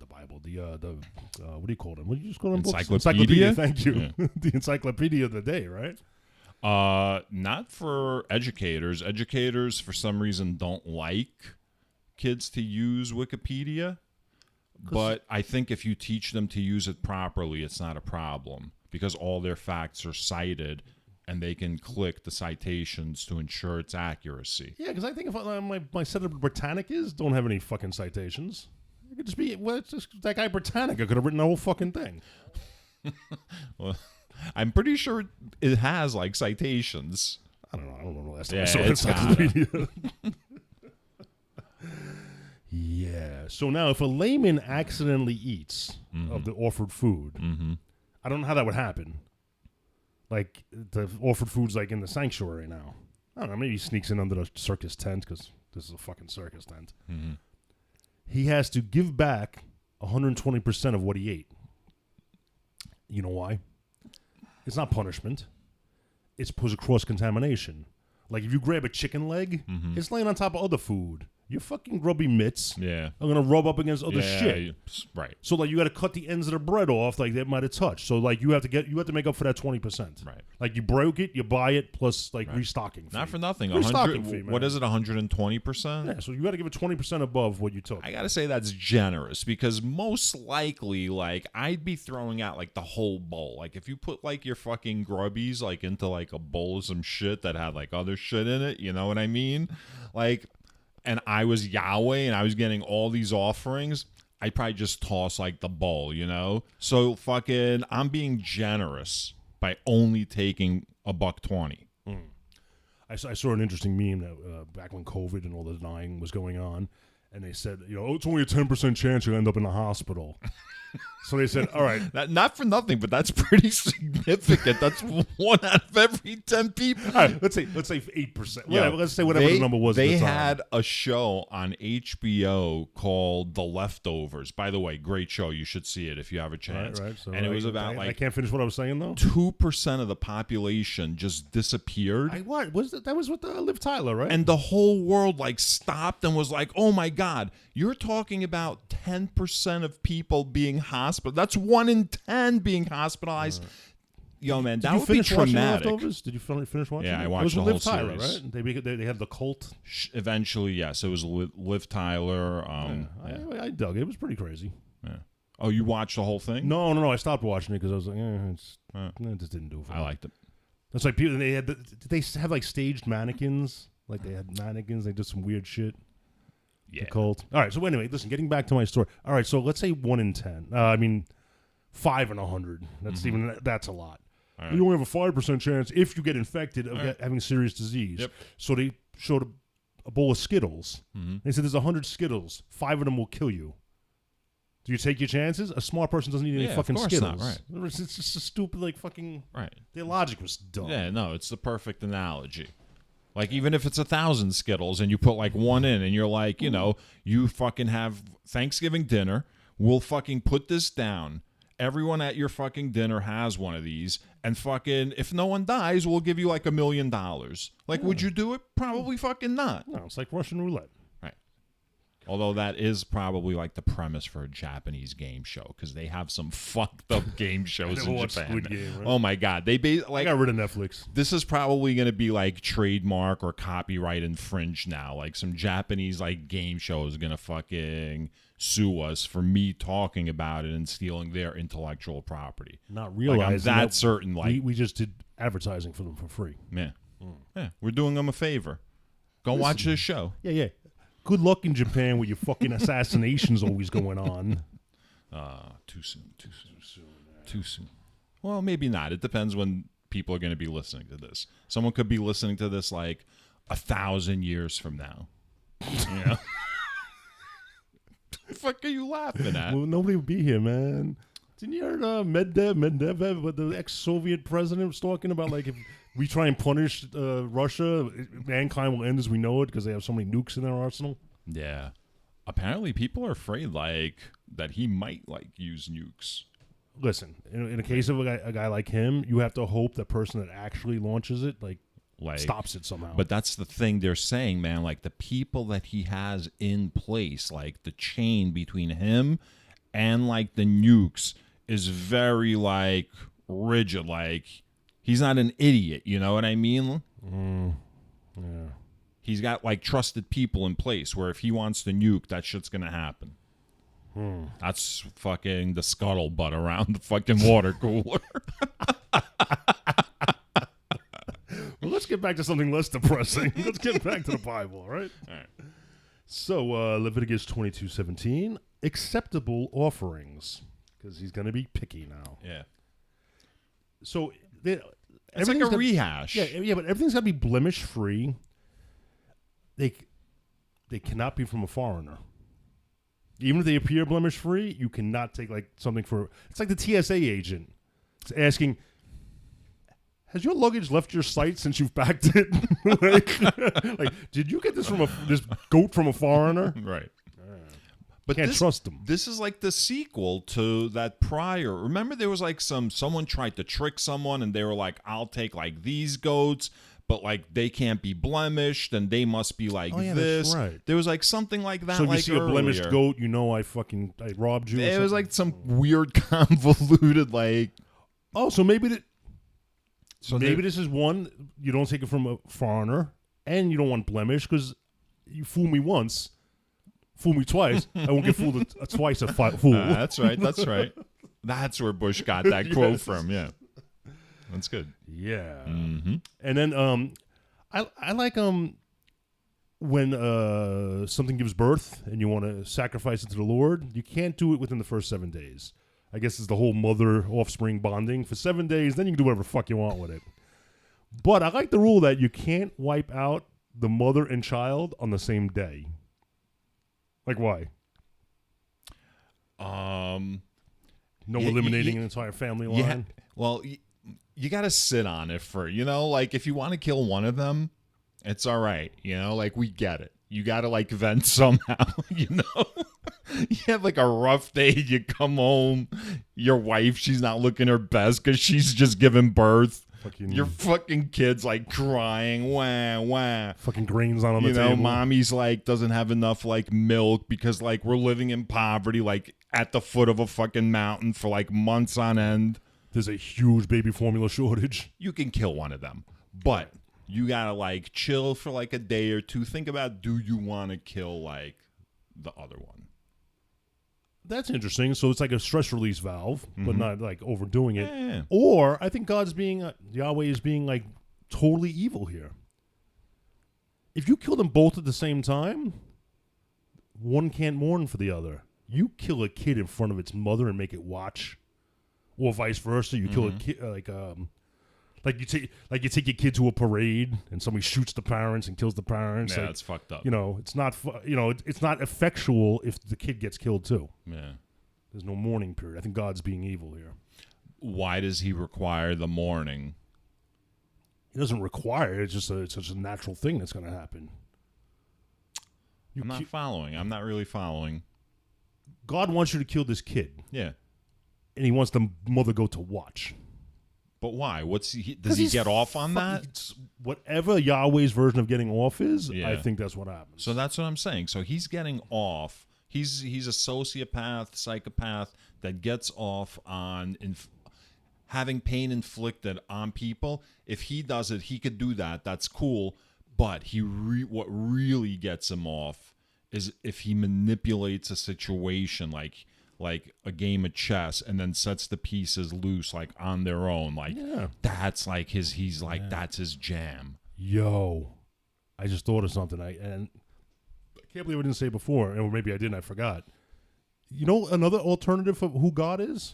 Bible, what do you call them? What do you just call them? Books? Encyclopedia? Thank you. Yeah. The encyclopedia of the day, right? Not for educators. Educators, for some reason, don't like kids to use Wikipedia. But I think if you teach them to use it properly, it's not a problem because all their facts are cited and they can click the citations to ensure its accuracy. Yeah, because I think if my set of Britannicas don't have any fucking citations. It could just be, well, it's just that guy Britannica could have written the whole fucking thing. Well, I'm pretty sure it has like citations. I don't know the last time Yeah, I saw it's that encyclopedia. Yeah. So now, if a layman accidentally eats of the offered food, I don't know how that would happen. Like, the offered food's like in the sanctuary now. I don't know. Maybe he sneaks in under the circus tent because this is a fucking circus tent. He has to give back 120% of what he ate. You know why? It's not punishment. It's because of cross-contamination. Like, if you grab a chicken leg, it's laying on top of other food. Your fucking grubby mitts Yeah. are going to rub up against other shit. Right. So, like, you got to cut the ends of the bread off, like, that might have touched. So, like, you have to make up for that 20%. Right. Like, you broke it, you buy it, plus, like, restocking fee. Not for nothing. Restocking fee, man. What is it, 120%? Yeah, so you got to give it 20% above what you took. I gotta say that's generous because most likely, like, I'd be throwing out like the whole bowl. Like, if you put like your fucking grubbies like into like a bowl of some shit that had like other shit in it, you know what I mean? Like, and I was Yahweh and I was getting all these offerings, I'd probably just toss like the bowl, you know? So fucking, I'm being generous by only taking $1.20. I saw an interesting meme that, back when COVID and all the dying was going on, and they said, it's only a 10% chance you'll end up in the hospital. So they said, all right. Not for nothing, but that's pretty significant. That's 1 out of every 10 people. All right, let's say 8%. Yeah, Let's say whatever the number was. They at the time. had a show on HBO called The Leftovers. By the way, great show. You should see it if you have a chance. Right. So and it was about I can't finish what I was saying though. 2% of the population just disappeared. What was that? That was with Liv Tyler, right? And the whole world like stopped and was like, "Oh my God, you're talking about 10% of people being hospitalized. That's 1 in 10 being hospitalized." Yo, man, that would be traumatic. Leftovers? Did you finish watching? Yeah, it? I watched it was the with whole Liv Tyler, series. right? They had the cult. Eventually, yes, it was Liv Tyler. I dug it. It was pretty crazy. Yeah. Oh, you watched the whole thing? No. I stopped watching it because I was like, it just didn't do it for me. I liked it. It's like people. Did they have like staged mannequins? Like they had mannequins. They did some weird shit. Yeah. The cult. All right. So anyway, listen. Getting back to my story. All right. So let's say 1 in 10. 5 in 100. That's a lot. Right. You only have a 5% chance if you get infected of having serious disease. Yep. So they showed a bowl of Skittles. They said there's 100 Skittles. 5 of them will kill you. Do you take your chances? A smart person doesn't need any fucking of course Skittles. not, right. It's just a stupid, like, fucking... Right. Their logic was dumb. Yeah, no, it's the perfect analogy. Like, even if it's 1,000 Skittles and you put, like, 1 in and you're like, you fucking have Thanksgiving dinner, we'll fucking put this down. Everyone at your fucking dinner has one of these, and fucking, if no one dies, we'll give you, like, $1 million. Like, would you do it? Probably fucking not. No, it's like Russian roulette. Right. Although that is probably, like, the premise for a Japanese game show, because they have some fucked up game shows in Japan. Squid Game, right? Oh, my God. They I got rid of Netflix. This is probably going to be like trademark or copyright infringed now. Like some Japanese like game show is going to fucking sue us for me talking about it and stealing their intellectual property. Not realizing like, I'm that certain. Like we just did advertising for them for free. Yeah, yeah, we're doing them a favor. Go watch this show. Yeah. Good luck in Japan with your fucking assassinations always going on. Too soon. Well, maybe not. It depends when people are going to be listening to this. Someone could be listening to this like 1,000 years from now. You know? fuck are you laughing at? Well, nobody would be here, man. Didn't you hear Medvedev, but the ex-Soviet president was talking about like if we try and punish Russia, mankind will end as we know it because they have so many nukes in their arsenal. Yeah. Apparently, people are afraid like that he might like use nukes. Listen, in a case of a guy like him, you have to hope the person that actually launches it like stops it somehow. But that's the thing they're saying, man. Like the people that he has in place, like the chain between him and like the nukes is very like rigid. Like he's not an idiot. You know what I mean? Yeah. He's got like trusted people in place where if he wants to nuke, that shit's gonna happen. That's fucking the scuttlebutt around the fucking water cooler. Well, let's get back to something less depressing. Let's get back to the Bible, right? All right. So, Leviticus 22:17, acceptable offerings, because he's going to be picky now. Yeah. So, It's like a rehash. Yeah, but everything's got to be blemish-free. They cannot be from a foreigner. Even if they appear blemish-free, you cannot take like something for... It's like the TSA agent. It's asking... Has your luggage left your site since you've packed it? like, did you get this this goat from a foreigner? Right. But can't trust them. This is like the sequel to that prior. Remember, there was like someone tried to trick someone, and they were like, "I'll take like these goats, but like they can't be blemished, and they must be like this." That's right. There was like something like that. So if like you see earlier. a blemished goat, you know I robbed you. It was like some weird convoluted like. Oh, so maybe maybe this is one, you don't take it from a foreigner, and you don't want blemish, because you fool me once, fool me twice, I won't get fooled twice a fool. That's right. That's right. That's where Bush got that quote from. Yeah, that's good. Yeah. Mm-hmm. And then I like when something gives birth and you want to sacrifice it to the Lord, you can't do it within the first 7 days. I guess it's the whole mother-offspring bonding. For 7 days, then you can do whatever the fuck you want with it. But I like the rule that you can't wipe out the mother and child on the same day. Like, why? No eliminating an entire family line? Yeah. Well, you got to sit on it for, like if you want to kill one of them, it's all right. Like we get it. You got to like vent somehow, You have like a rough day. You come home, your wife, she's not looking her best because she's just giving birth. Your fucking kid's like crying, wah, wah. Fucking grains on the table. Mommy's like doesn't have enough like milk because like we're living in poverty, like at the foot of a fucking mountain for like months on end. There's a huge baby formula shortage. You can kill one of them, but you gotta like chill for like a day or two. Think about, do you want to kill like the other one? That's interesting. So it's like a stress release valve, but not like overdoing it. Yeah. Or I think Yahweh is being like totally evil here. If you kill them both at the same time, one can't mourn for the other. You kill a kid in front of its mother and make it watch, or vice versa. You kill a kid like you take your kid to a parade and somebody shoots the parents and kills the parents. Yeah, like, it's fucked up. It's not it's not effectual if the kid gets killed too. Yeah. There's no mourning period. I think God's being evil here. Why does he require the mourning? He doesn't require it. It's just a natural thing that's going to happen. I'm not following. I'm not really following. God wants you to kill this kid. Yeah. And he wants the mother goat to watch. But why? Does he get off on that? Whatever Yahweh's version of getting off is, yeah. I think that's what happens. So that's what I'm saying. So he's getting off. He's a sociopath, psychopath that gets off on having pain inflicted on people. If he does it, he could do that. That's cool. But what really gets him off is if he manipulates a situation like a game of chess and then sets the pieces loose like on their own. Like that's like that's his jam. Yo, I just thought of something. I can't believe I didn't say it before, or maybe I didn't. I forgot. You know another alternative of who God is?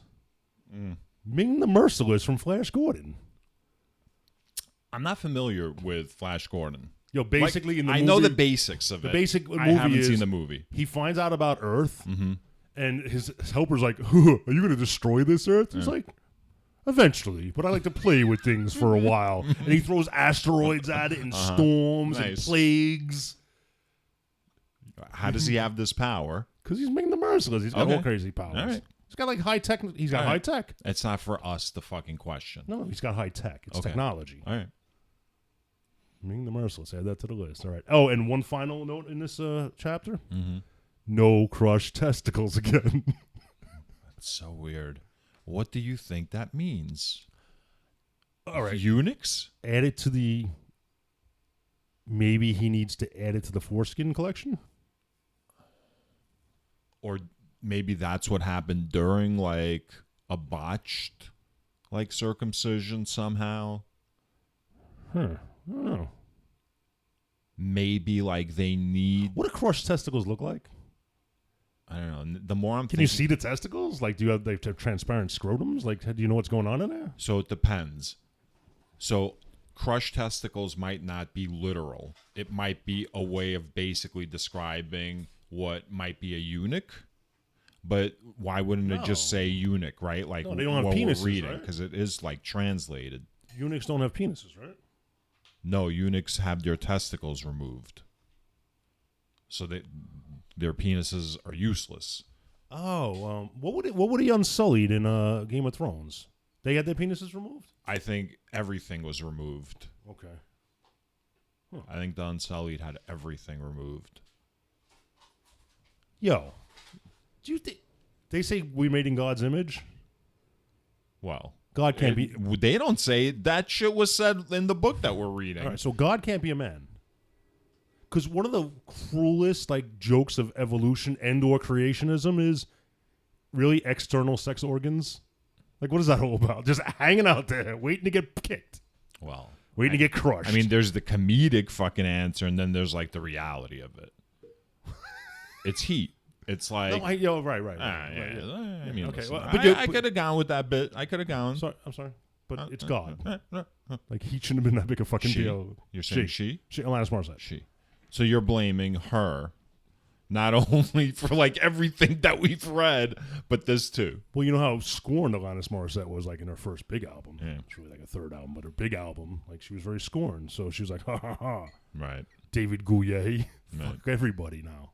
Ming the Merciless from Flash Gordon. I'm not familiar with Flash Gordon. Yo, basically in the I movie, know the basics of the it. basic I movie haven't is seen the movie. he finds out about Earth, and his helper's like, "Are you going to destroy this Earth?" He's like, "Eventually, but I like to play with things for a while." And he throws asteroids at it and storms and Nice. plagues. How does he have this power? Because he's making the merciless. He's got all crazy powers. All right. He's got like high tech. He's got high tech. It's not for us to fucking question. No, he's got high tech. It's technology. All right. Being the merciless. Add that to the list. All right. Oh, and one final note in this chapter. No crushed testicles again. That's so weird. What do you think that means? All right. Eunuchs? Add it to the... Maybe he needs to add it to the foreskin collection? Or maybe that's what happened during, like, a botched, like, circumcision somehow. I don't know. Maybe, like, they need... What do crushed testicles look like? I don't know. The more I'm Can you see the testicles? Like, do you have, they have transparent scrotums? Like, do you know what's going on in there? So it depends. So crushed testicles might not be literal. It might be a way of basically describing what might be a eunuch. But why wouldn't it just say eunuch, right? Like, No, they don't have what penises, we're reading, right? because it is, like, translated. Eunuchs don't have penises, right? No, eunuchs have their testicles removed. So their penises are useless. Oh, what would he unsullied in Game of Thrones? They had their penises removed? I think everything was removed. Okay. I think the Unsullied had everything removed. Yo, do you think they say we made in God's image? Well, God can't be. They don't say it. That shit was said in the book that we're reading. All right, so God can't be a man. Because one of the cruelest like jokes of evolution and/or creationism is really external sex organs. Like, what is that all about? Just hanging out there, waiting to get kicked, Well, waiting to get crushed. I mean, there's the comedic fucking answer, and then there's like the reality of it. It's heat. It's like, no, right. I mean, Okay, listen, well, I could have gone with that bit. I could have gone. I'm sorry, but it's God. Like, he shouldn't have been that big a fucking She. deal. You're saying she? Alanis Morissette. She. So you're blaming her, not only for like everything that we've read, but this too. Well, you know how scorned Alanis Morissette was like in her first big album. Yeah. It's really like a third album, but her big album, like she was very scorned. So she was like, ha ha ha. Right. David Gouillet. Right. Fuck everybody now.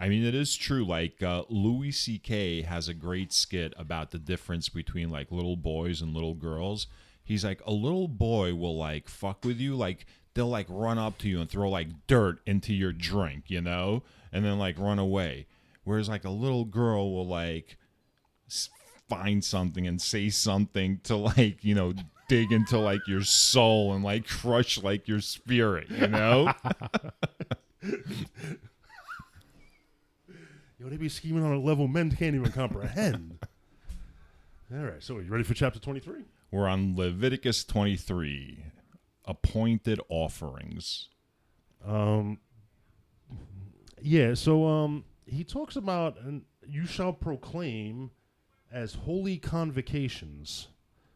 I mean, it is true. Like, Louis C.K. has a great skit about the difference between, like, little boys and little girls. He's like, a little boy will, like, fuck with you. Like, they'll, like, run up to you and throw, like, dirt into your drink, you know? And then, like, run away. Whereas, like, a little girl will, like, find something and say something to, like, you know, dig into, like, your soul and, like, crush, like, your spirit, you know? Yo, they be scheming on a level men can't even comprehend. All right, so are you ready for chapter 23? We're on Leviticus 23, appointed offerings. Yeah, so he talks about, and you shall proclaim as holy convocations.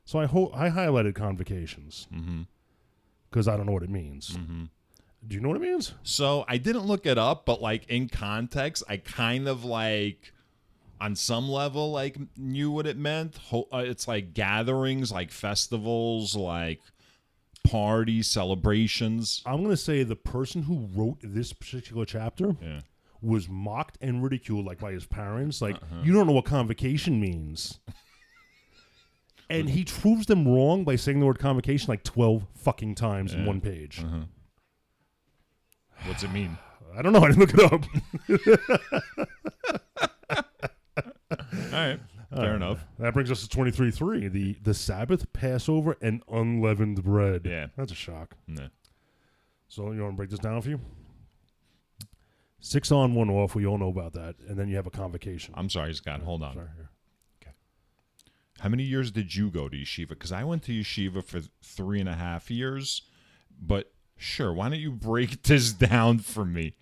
So I highlighted convocations because I don't know what it means. Mm-hmm. Do you know what it means? So I didn't look it up, but like in context, I kind of like on some level like knew what it meant. It's like gatherings, like festivals, like parties, celebrations. I'm going to say the person who wrote this particular chapter was mocked and ridiculed like by his parents. Like, you don't know what convocation means. And he proves them wrong by saying the word convocation like 12 fucking times in one page. What's it mean? I don't know. I didn't look it up. All right. Fair enough. That brings us to 23:3, the Sabbath, Passover, and unleavened bread. Yeah. That's a shock. Yeah. So you want to break this down for you? 6 on, 1 off. We all know about that. And then you have a convocation. I'm sorry, Scott. Hold on. Sorry, here. How many years did you go to yeshiva? Because I went to yeshiva for 3.5 years, but sure, why don't you break this down for me?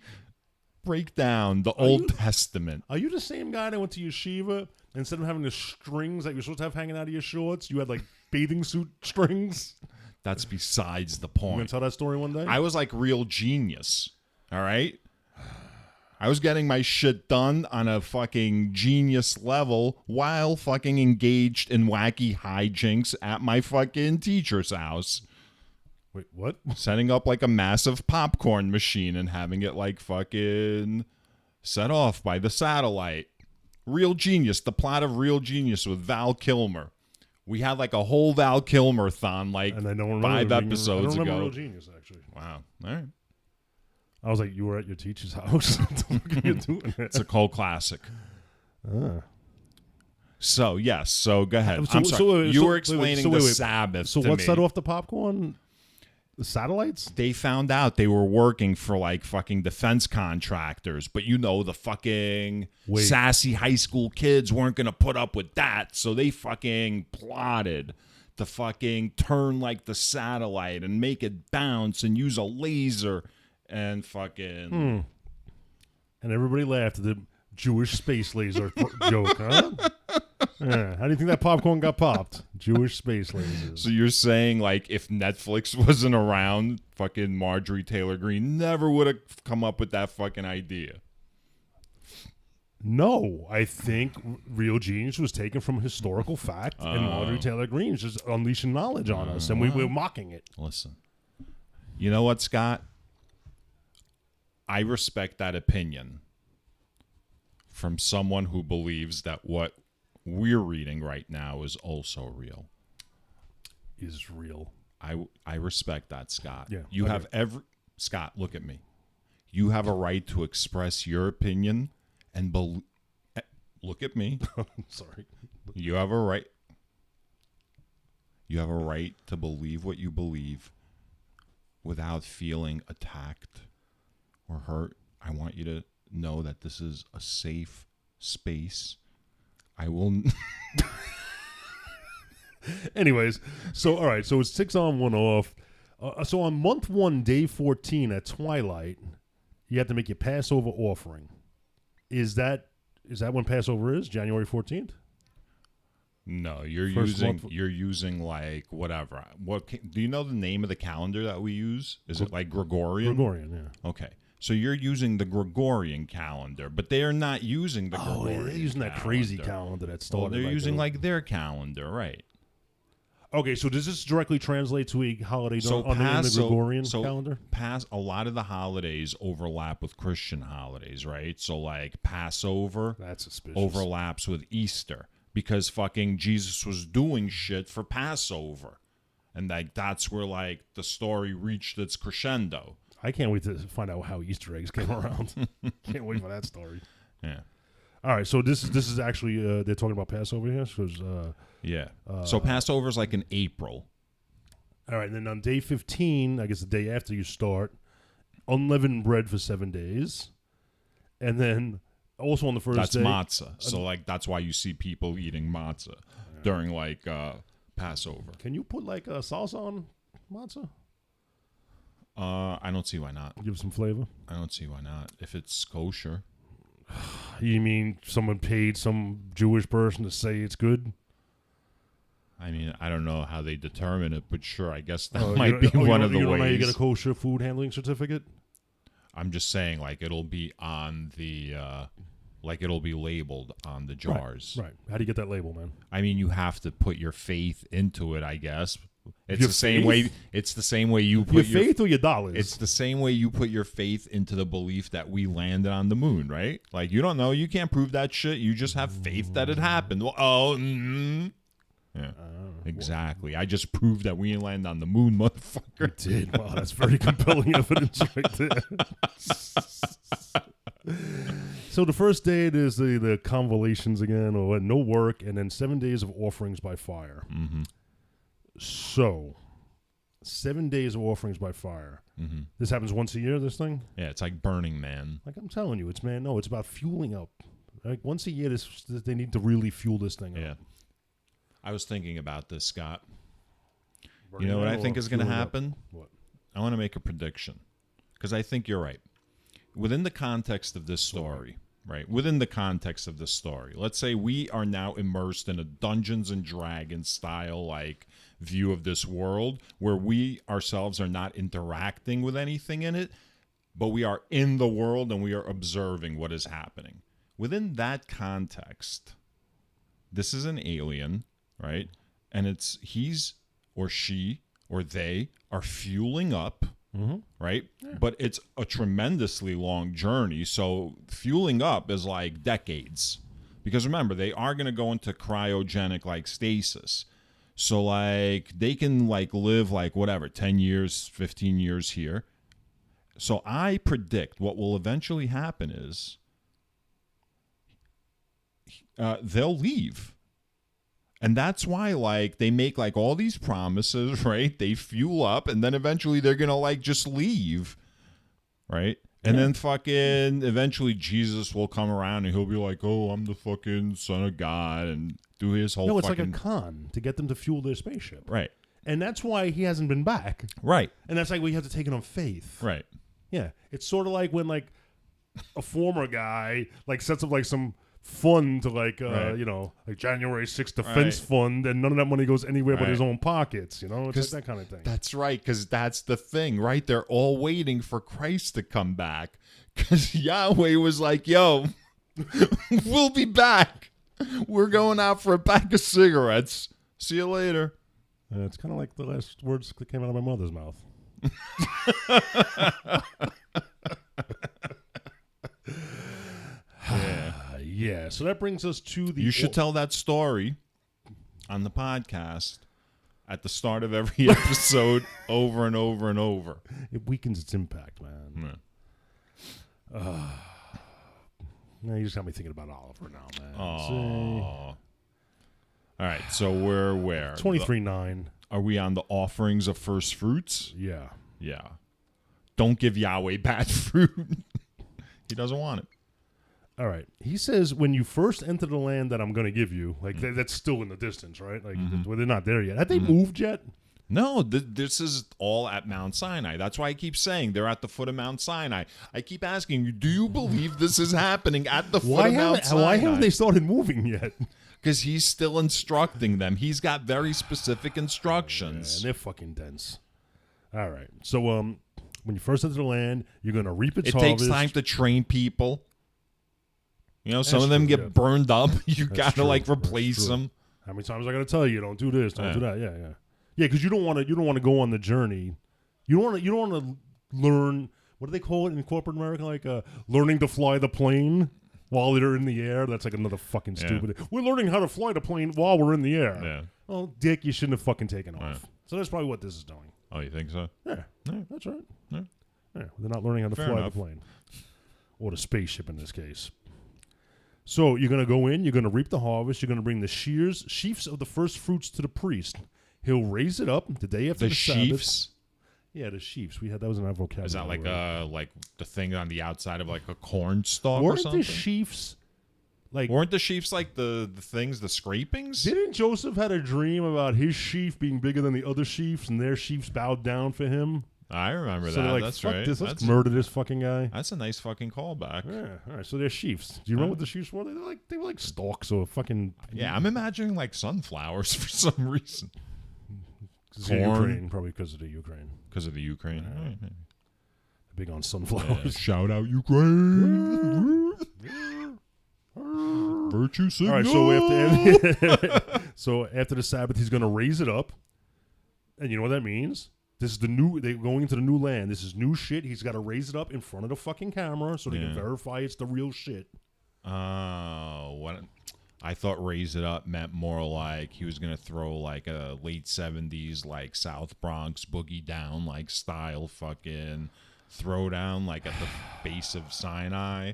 Break down the Old Testament. Are you the same guy that went to yeshiva? Instead of having the strings that you're supposed to have hanging out of your shorts, you had like bathing suit strings? That's besides the You gonna point. tell that story one day? I was like real genius. All right. I was getting my shit done on a fucking genius level while fucking engaged in wacky hijinks at my fucking teacher's house. Wait, what? Setting up like a massive popcorn machine and having it like fucking set off by the satellite. Real Genius, the plot of Real Genius with Val Kilmer. We had like a whole Val Kilmer-thon like And I don't remember 5 episodes I don't remember ago. Real Genius, actually. Wow. All right. I was like, you were at your teacher's house? What are you doing there? It's a cult classic. Ah. So, yes. So, go ahead. So- I'm sorry. so wait, you so- were wait, explaining so the wait, wait. Sabbath So to what me. set off the popcorn? The satellites? They found out they were working for like fucking defense contractors, but you know the fucking Wait. sassy high school kids weren't going to put up with that, so they fucking plotted to fucking turn like the satellite and make it bounce and use a laser and fucking And everybody laughed at the Jewish space laser joke, huh? Yeah. How do you think that popcorn got popped? Jewish space lasers. So you're saying like if Netflix wasn't around, fucking Marjorie Taylor Greene never would have come up with that fucking idea. No, I think Real Genius was taken from historical fact, and Marjorie Taylor Greene is just unleashing knowledge on us, and we were mocking it. Listen, you know what, Scott? I respect that opinion from someone who believes that what we're reading right now is also real. Is real. I respect that, Scott. Yeah, You okay. have every Scott, look at me. You have a right to express your opinion and look at me. Sorry. You have a right. You have a right to believe what you believe without feeling attacked or hurt. I want you to know that this is a safe space. I will. Anyways, so all right, so it's 6 on, 1 off. So on month 1, day 14 at twilight, you have to make your Passover offering. Is that when Passover is? January 14th? No, you're First using like whatever. Do you know the name of the calendar that we use? Is it like Gregorian? Gregorian, yeah. Okay. So you're using the Gregorian calendar, but they are not using the Gregorian. They're using that crazy calendar that started. Well, they're using like their calendar, right? Okay, so does this directly translate to a holiday in the Gregorian calendar? A lot of the holidays overlap with Christian holidays, right? So like Passover That's suspicious. overlaps with Easter because fucking Jesus was doing shit for Passover. And like that's where like the story reached its crescendo. I can't wait to find out how Easter eggs came around. Can't wait for that story. Yeah. All right, so this is actually they're talking about Passover here. Yeah. So Passover is like in April. All right, and then on day 15, I guess the day after you start, unleavened bread for 7 days, and then also on the first That's day, matzah. So like that's why you see people eating matzah during like Passover. Can you put like a salsa on matzah? I don't see why not. Give some flavor. I don't see why not. If it's kosher. You mean someone paid some Jewish person to say it's good? I mean, I don't know how they determine it, but sure, I guess that You might be don't- one of the you don't know how you ways. get a kosher food handling certificate? I'm just saying, like, it'll be on the, like, it'll be labeled on the jars. Right. How do you get that label, man? I mean, you have to put your faith into it, I guess. It's Your the same faith? way. It's the same way you Your put faith or your dollars? It's the same way you put your faith into the belief that we landed on the moon, right? Like, you don't know. You can't prove that shit. You just have faith that it happened. Well, yeah, exactly. I just proved that we landed on the moon, motherfucker. did. Wow, that's very compelling evidence right there. So the first day there's the convolations again, or no work, and then 7 days of offerings by fire. Mm-hmm. So 7 days of offerings by fire. Mm-hmm. This happens once a year, this thing? Yeah, it's like Burning Man. Like I'm telling you, it's about fueling up. Like once a year, they need to really fuel this thing Yeah. up. I was thinking about this, Scott. Burning You know what Man I think or is going to fueling up? happen? What? I want to make a prediction because I think you're right. Within the context of this story, right? Within the context of the story. Let's say we are now immersed in a Dungeons and Dragons style like view of this world where we ourselves are not interacting with anything in it, but we are in the world and we are observing what is happening. Within that context, this is an alien, right? And it's he's or she or they are fueling up, right? Yeah. But it's a tremendously long journey. So fueling up is like decades. Because remember, they are going to go into cryogenic like stasis. So like they can like live like whatever, 10 years, 15 years here. So I predict what will eventually happen is they'll leave. And that's why, like, they make, like, all these promises, right? They fuel up, and then eventually they're going to, like, just leave, right? And then fucking eventually Jesus will come around, and he'll be like, oh, I'm the fucking son of God, and do his whole it's fucking... like a con to get them to fuel their spaceship. Right. And that's why he hasn't been back. Right. And that's like we have to take it on faith. Right. Yeah. It's sort of like when, like, a former guy, like, sets up, like, some... fund to like like January 6th defense fund, and none of that money goes anywhere but his own pockets, it's like that kind of thing. That's right, because that's the thing, right? They're all waiting for Christ to come back because Yahweh was like, yo, we'll be back, we're going out for a pack of cigarettes, see you later. It's kind of like the last words that came out of my mother's mouth. Yeah, so that brings us to the... You should tell that story on the podcast at the start of every episode over and over and over. It weakens its impact, man. Yeah. You just got me thinking about Oliver now, man. All right, so we're where? 23:9. Are we on the offerings of first fruits? Yeah. Yeah. Don't give Yahweh bad fruit. He doesn't want it. All right. He says, when you first enter the land that I'm going to give you, like that's still in the distance, right? Like they're not there yet. Have they moved yet? No, this is all at Mount Sinai. That's why I keep saying they're at the foot of Mount Sinai. I keep asking you, do you believe this is happening at the foot of Mount Sinai? Why haven't they started moving yet? Because he's still instructing them. He's got very specific instructions. And they're fucking dense. All right. So when you first enter the land, you're going to reap its harvest. It takes time to train people. Some of them get burned up. You got to like replace them. How many times I got to tell you, don't do this, don't do that. Yeah. Yeah, because you don't want to go on the journey. You don't want to learn, what do they call it in corporate America? Like learning to fly the plane while they're in the air. That's like another fucking stupid. We're learning how to fly the plane while we're in the air. Yeah. Well, dick, you shouldn't have fucking taken off. Yeah. So that's probably what this is doing. Oh, you think so? Yeah. That's right. Yeah. They're not learning how to Fair fly enough. the plane. Or the spaceship in this case. So you're going to go in, you're going to reap the harvest, you're going to bring the sheaves of the first fruits to the priest. He'll raise it up the day after the Sabbath. Sheaves? Yeah, the sheaves. That was in our vocabulary. Is that like like the thing on the outside of like a corn stalk Weren't or something? the sheaves like... Weren't the sheaves like the things, the scrapings? Didn't Joseph had a dream about his sheaf being bigger than the other sheaves and their sheaves bowed down for him? I remember so that. Like, that's fuck right. Let's murder this fucking guy. That's a nice fucking callback. Yeah. All right. So they're sheaves. Do you remember what the sheaves were? They were like stalks or fucking... Yeah, I'm imagining like sunflowers for some reason. Ukraine, probably because of the Ukraine. Because of the Ukraine. Right. Big on sunflowers. Yeah. Shout out Ukraine. Virtue signal. All right, so after the Sabbath, he's going to raise it up. And you know what that means? This is they're going into the new land. This is new shit. He's got to raise it up in front of the fucking camera so they can verify it's the real shit. Oh, what? I thought raise it up meant more like he was going to throw like a late 70s like South Bronx boogie down like style fucking throw down like at the base of Sinai.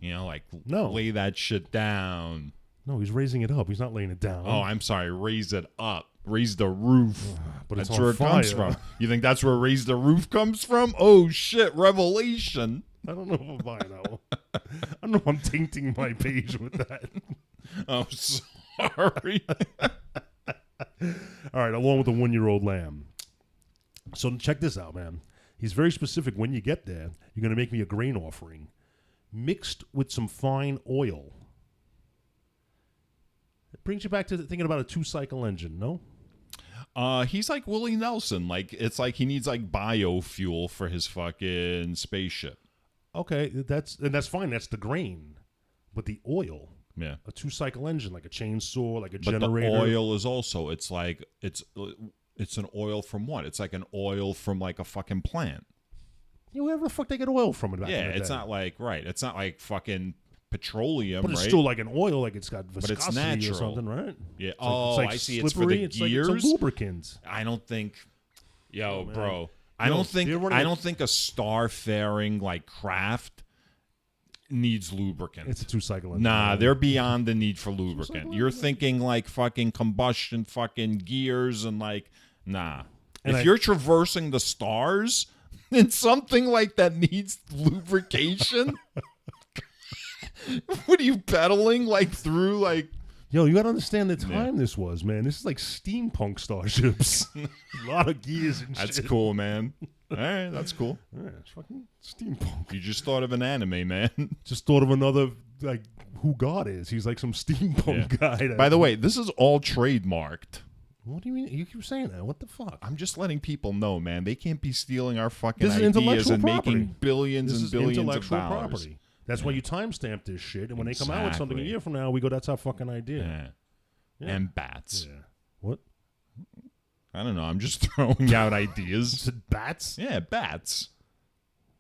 Like lay that shit down. No, he's raising it up. He's not laying it down. Oh, I'm sorry. Raise it up. Raise the roof. But that's it's where on it comes fire. from. You think that's where raise the roof comes from? Oh, shit. Revelation. I don't know if I'm buying that one. I don't know if I'm tainting my page with that. Oh, sorry. All right, along with the 1-year-old lamb. So check this out, man. He's very specific. When you get there, you're going to make me a grain offering. mixed with some fine oil. It brings you back to thinking about a 2-cycle engine, no? He's like Willie Nelson. Like, it's like he needs like biofuel for his fucking spaceship. Okay, that's fine. That's the grain. But the oil, Yeah. a 2-cycle engine, like a chainsaw, like a But generator. the oil is also, it's like, it's an oil from what? It's like an oil from like a fucking plant. You know, wherever the fuck they get oil from it back in Yeah, the it's day. not like, right. It's not like fucking petroleum, But it's right? still like an oil, like it's got viscosity it's natural. or something, right? Yeah. It's like I see. Slippery. It's for the Like gears. it's a lubricant. I don't think, man. bro. I Yo, don't think they're running a starfaring like craft needs lubricant. It's a 2-cycle engine. Nah, right? they're beyond the need for lubricant. Two-cycle You're engine? thinking like fucking combustion, fucking gears, and like, nah. And if you're traversing the stars, then something like that needs lubrication. What are you pedaling like through like? Yo, you gotta understand the time this was, man. This is like steampunk starships. A lot of gears and That's shit. cool, man. All right, that's cool. Yeah, it's fucking steampunk. You just thought of an anime, man. Just thought of another, like, who God is. He's like some steampunk guy. By the way, this is all trademarked. What do you mean? You keep saying that. What the fuck? I'm just letting people know, man. They can't be stealing our fucking This is ideas intellectual and property. making billions This and is billions of intellectual dollars. property. That's why you timestamp this shit. And when they come out with something a Exactly. year from now, we go, that's our fucking idea. Yeah. And bats. Yeah. What? I don't know. I'm just throwing out Is ideas. it bats? Yeah, bats.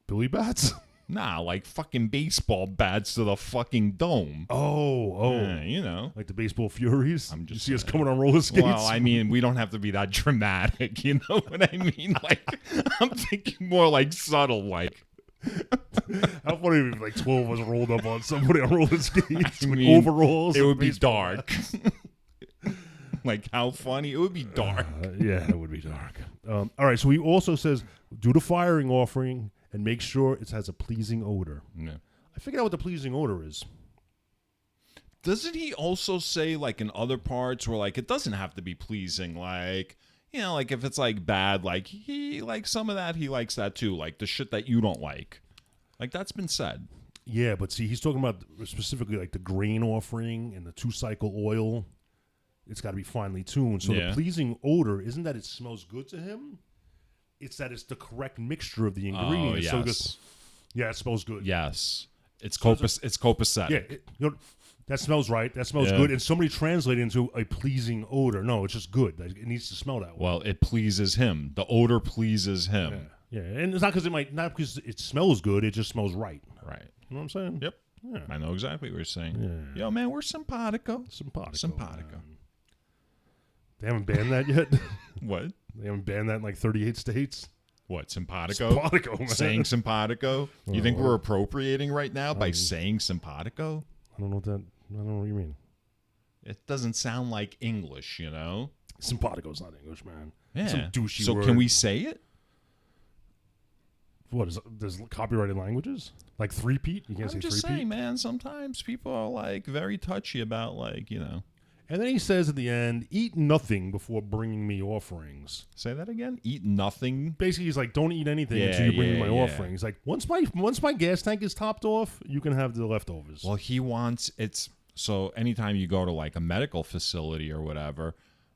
Billy bats? Nah, like fucking baseball bats to the fucking dome. Oh. Yeah, you know. Like the baseball furies? I'm You just see us saying. coming on roller skates? Well, I mean, we don't have to be that dramatic. You know what I mean? Like, I'm thinking more like subtle, like. How funny if like 12 of us rolled up on somebody on roller skates with mean, overalls. It and would be baseball dark. Like, how funny? It would be dark. yeah, it would be dark. All right, so he also says, do the firing offering and make sure it has a pleasing odor. Yeah. I figured out what the pleasing odor is. Doesn't he also say, like, in other parts where, like, it doesn't have to be pleasing? Like, you know, like, if it's, like, bad, like, he, like, some of that, he likes that, too. Like, the shit that you don't like. Like, that's been said. Yeah, but see, he's talking about specifically like the grain offering and the 2-cycle oil. It's got to be finely tuned. So Yeah. the pleasing odor isn't that it smells good to him. It's that it's the correct mixture of the ingredients. yes. So just, yeah, it smells good. Yes. It's So it's copacetic. Yeah, that smells right. That smells Yeah. good. And somebody translated into a pleasing odor. No, it's just good. Like, it needs to smell that way. Well, it pleases him. The odor pleases him. Yeah, and it's not because it smells good. It just smells right. Right. You know what I'm saying? Yep. Yeah. I know exactly what you're saying. Yeah. Yo, man, we're simpatico. Simpatico. Simpatico. They haven't banned that yet. What? They haven't banned that in like 38 states. What, simpatico? Simpatico, man. Saying simpatico? You think Oh. we're appropriating right now by saying simpatico? I don't know what you mean. It doesn't sound like English, you know? Simpatico's not English, man. Yeah. Some douchey so word. can we say it? What is there's copyrighted languages? Like three-peat? You can't say I'm just three-peat? saying, man, sometimes people are like very touchy about like, you know. And then he says at the end, eat nothing before bringing me offerings. Say that again? Eat nothing? Basically, he's like, don't eat anything Yeah, until you bring me my yeah. offering. He's like, once my gas tank is topped off, you can have the leftovers. Well, he wants it's so anytime you go to like a medical facility or whatever,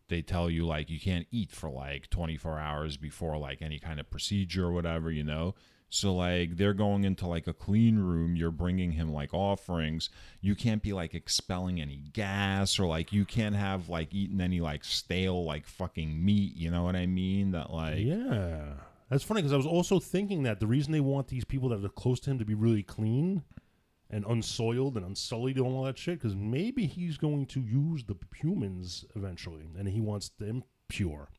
they tell you like you can't eat for like 24 hours before like any kind of procedure or whatever, you know. So like they're going into like a clean room, you're bringing him like offerings. You can't be like expelling any gas or like you can't have like eaten any like stale like fucking meat, you know what I mean? That like Yeah. That's funny because I was also thinking that the reason they want these people that are close to him to be really clean and unsoiled and unsullied and all that shit, because maybe he's going to use the humans eventually and he wants them pure.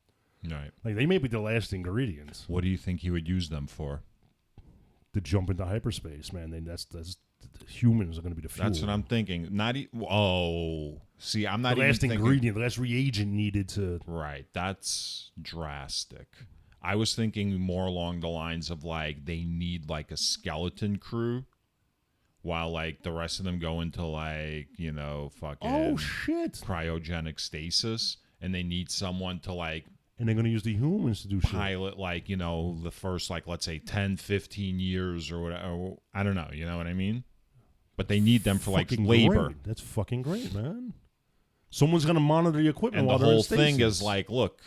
Right. Like they may be the last ingredients What do you think he would use them for? to jump into hyperspace, man. Then that's humans are going to be the fuel. That's what I'm thinking. See, I'm not the last even thinking. ingredient, the last reagent needed to. Right, that's drastic. I was thinking more along the lines of like they need like a skeleton crew, while like the rest of them go into like fucking Oh shit! cryogenic stasis, and they need someone to like And they're going to use the humans to do shit. pilot like the first like let's say 10, 15 years or whatever. I don't know. You know what I mean? but they need them for like Fucking labor. Great. That's fucking great, man. Someone's gonna monitor the equipment. And while the they're in whole thing stasis. is like, look,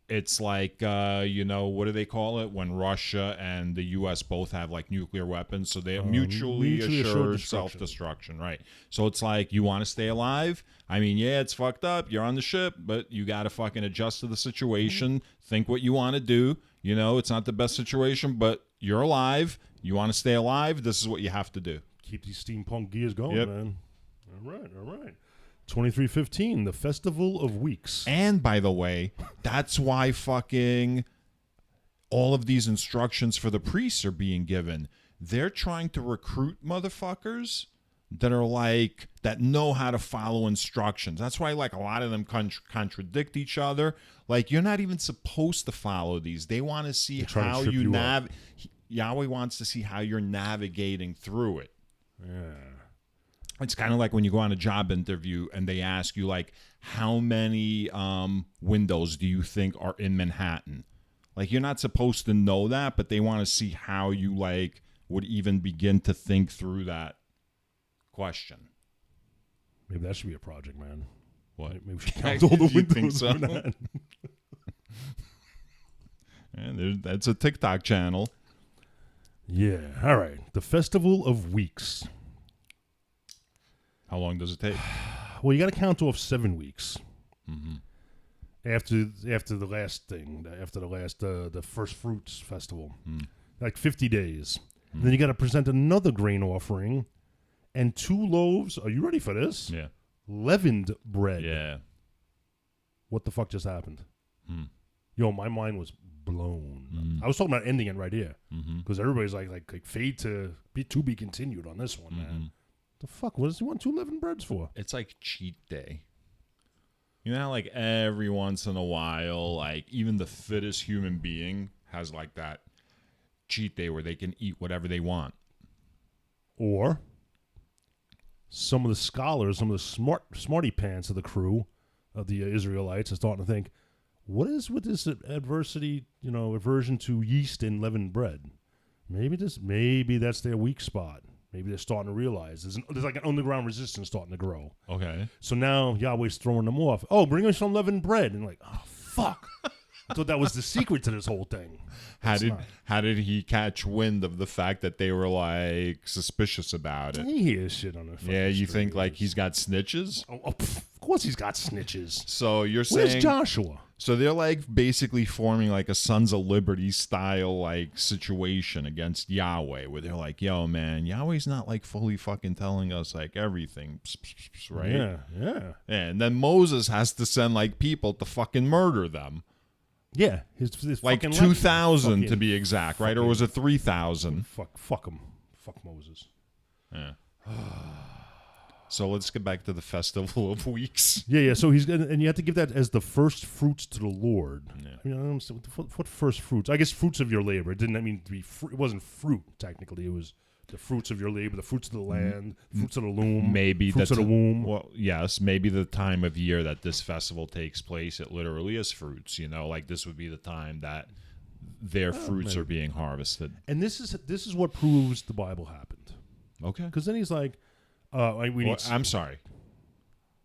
it's like, what do they call it when Russia and the U.S. both have like nuclear weapons? So they have mutually assured self-destruction, right? So it's like, you want to stay alive? I mean, yeah, it's fucked up. You're on the ship, but you got to fucking adjust to the situation. Think what you want to do. You know, it's not the best situation, but you're alive. You want to stay alive? This is what you have to do. Keep these steampunk gears going, Yep. man. All right. 2315, the Festival of Weeks. And by the way, that's why fucking all of these instructions for the priests are being given. They're trying to recruit motherfuckers that are like, that know how to follow instructions. That's why like a lot of them contradict each other. Like, you're not even supposed to follow these. They want to see how you Yahweh wants to see how you're navigating through it. Yeah. It's kind of like when you go on a job interview and they ask you, like, how many windows do you think are in Manhattan? Like, you're not supposed to know that, but they want to see how you, like, would even begin to think through that question. Maybe that should be a project, man. What? Maybe we should count all the You think windows so? in Manhattan. And that's a TikTok channel. Yeah. All right. The Festival of Weeks. How long does it take? Well, you got to count off 7 weeks. Mm-hmm. After the last thing, the first fruits festival, like 50 days. And then you got to present another grain offering and 2 loaves. Are you ready for this? Yeah. Leavened bread. Yeah. What the fuck just happened? Yo, my mind was blown. I was talking about ending it right here because everybody's like fade to be continued on this one, man. The fuck? What does he want 2 leavened breads for? It's like cheat day. You know how, like, every once in a while, like, even the fittest human being has, like, that cheat day where they can eat whatever they want. Or some of the scholars, some of the smarty pants of the crew of the Israelites are starting to think, what is with this aversion to yeast and leavened bread? Maybe that's their weak spot. Maybe they're starting to realize there's like an underground resistance starting to grow. Okay. So now Yahweh's throwing them off. Oh, bring us some leavened bread. And like, oh, fuck. I thought that was the secret to this whole thing. How did he catch wind of the fact that they were, like, suspicious about it? He hears shit on the phone. Yeah, you think, like, he's got snitches? Of course he's got snitches. So you're saying... Where's Joshua? So they're, like, basically forming, like, a Sons of Liberty style, like, situation against Yahweh, where they're like, yo, man, Yahweh's not, like, fully fucking telling us, like, everything, right? Yeah. And then Moses has to send, like, people to fucking murder them. Yeah. His like 2,000 to be exact, right? Or was it 3,000? Fuck him. Fuck Moses. Yeah. So let's get back to the Festival of Weeks. Yeah. So and you have to give that as the first fruits to the Lord. Yeah. I don't understand what first fruits. I guess fruits of your labor. It didn't mean to be. It wasn't fruit technically. It was the fruits of your labor, the fruits of the land, fruits of the loom, maybe fruits of the womb. Well, yes, maybe the time of year that this festival takes place, it literally is fruits. You know, like this would be the time that their fruits are being harvested. And this is what proves the Bible happened. Okay. Because then he's like, I'm sorry.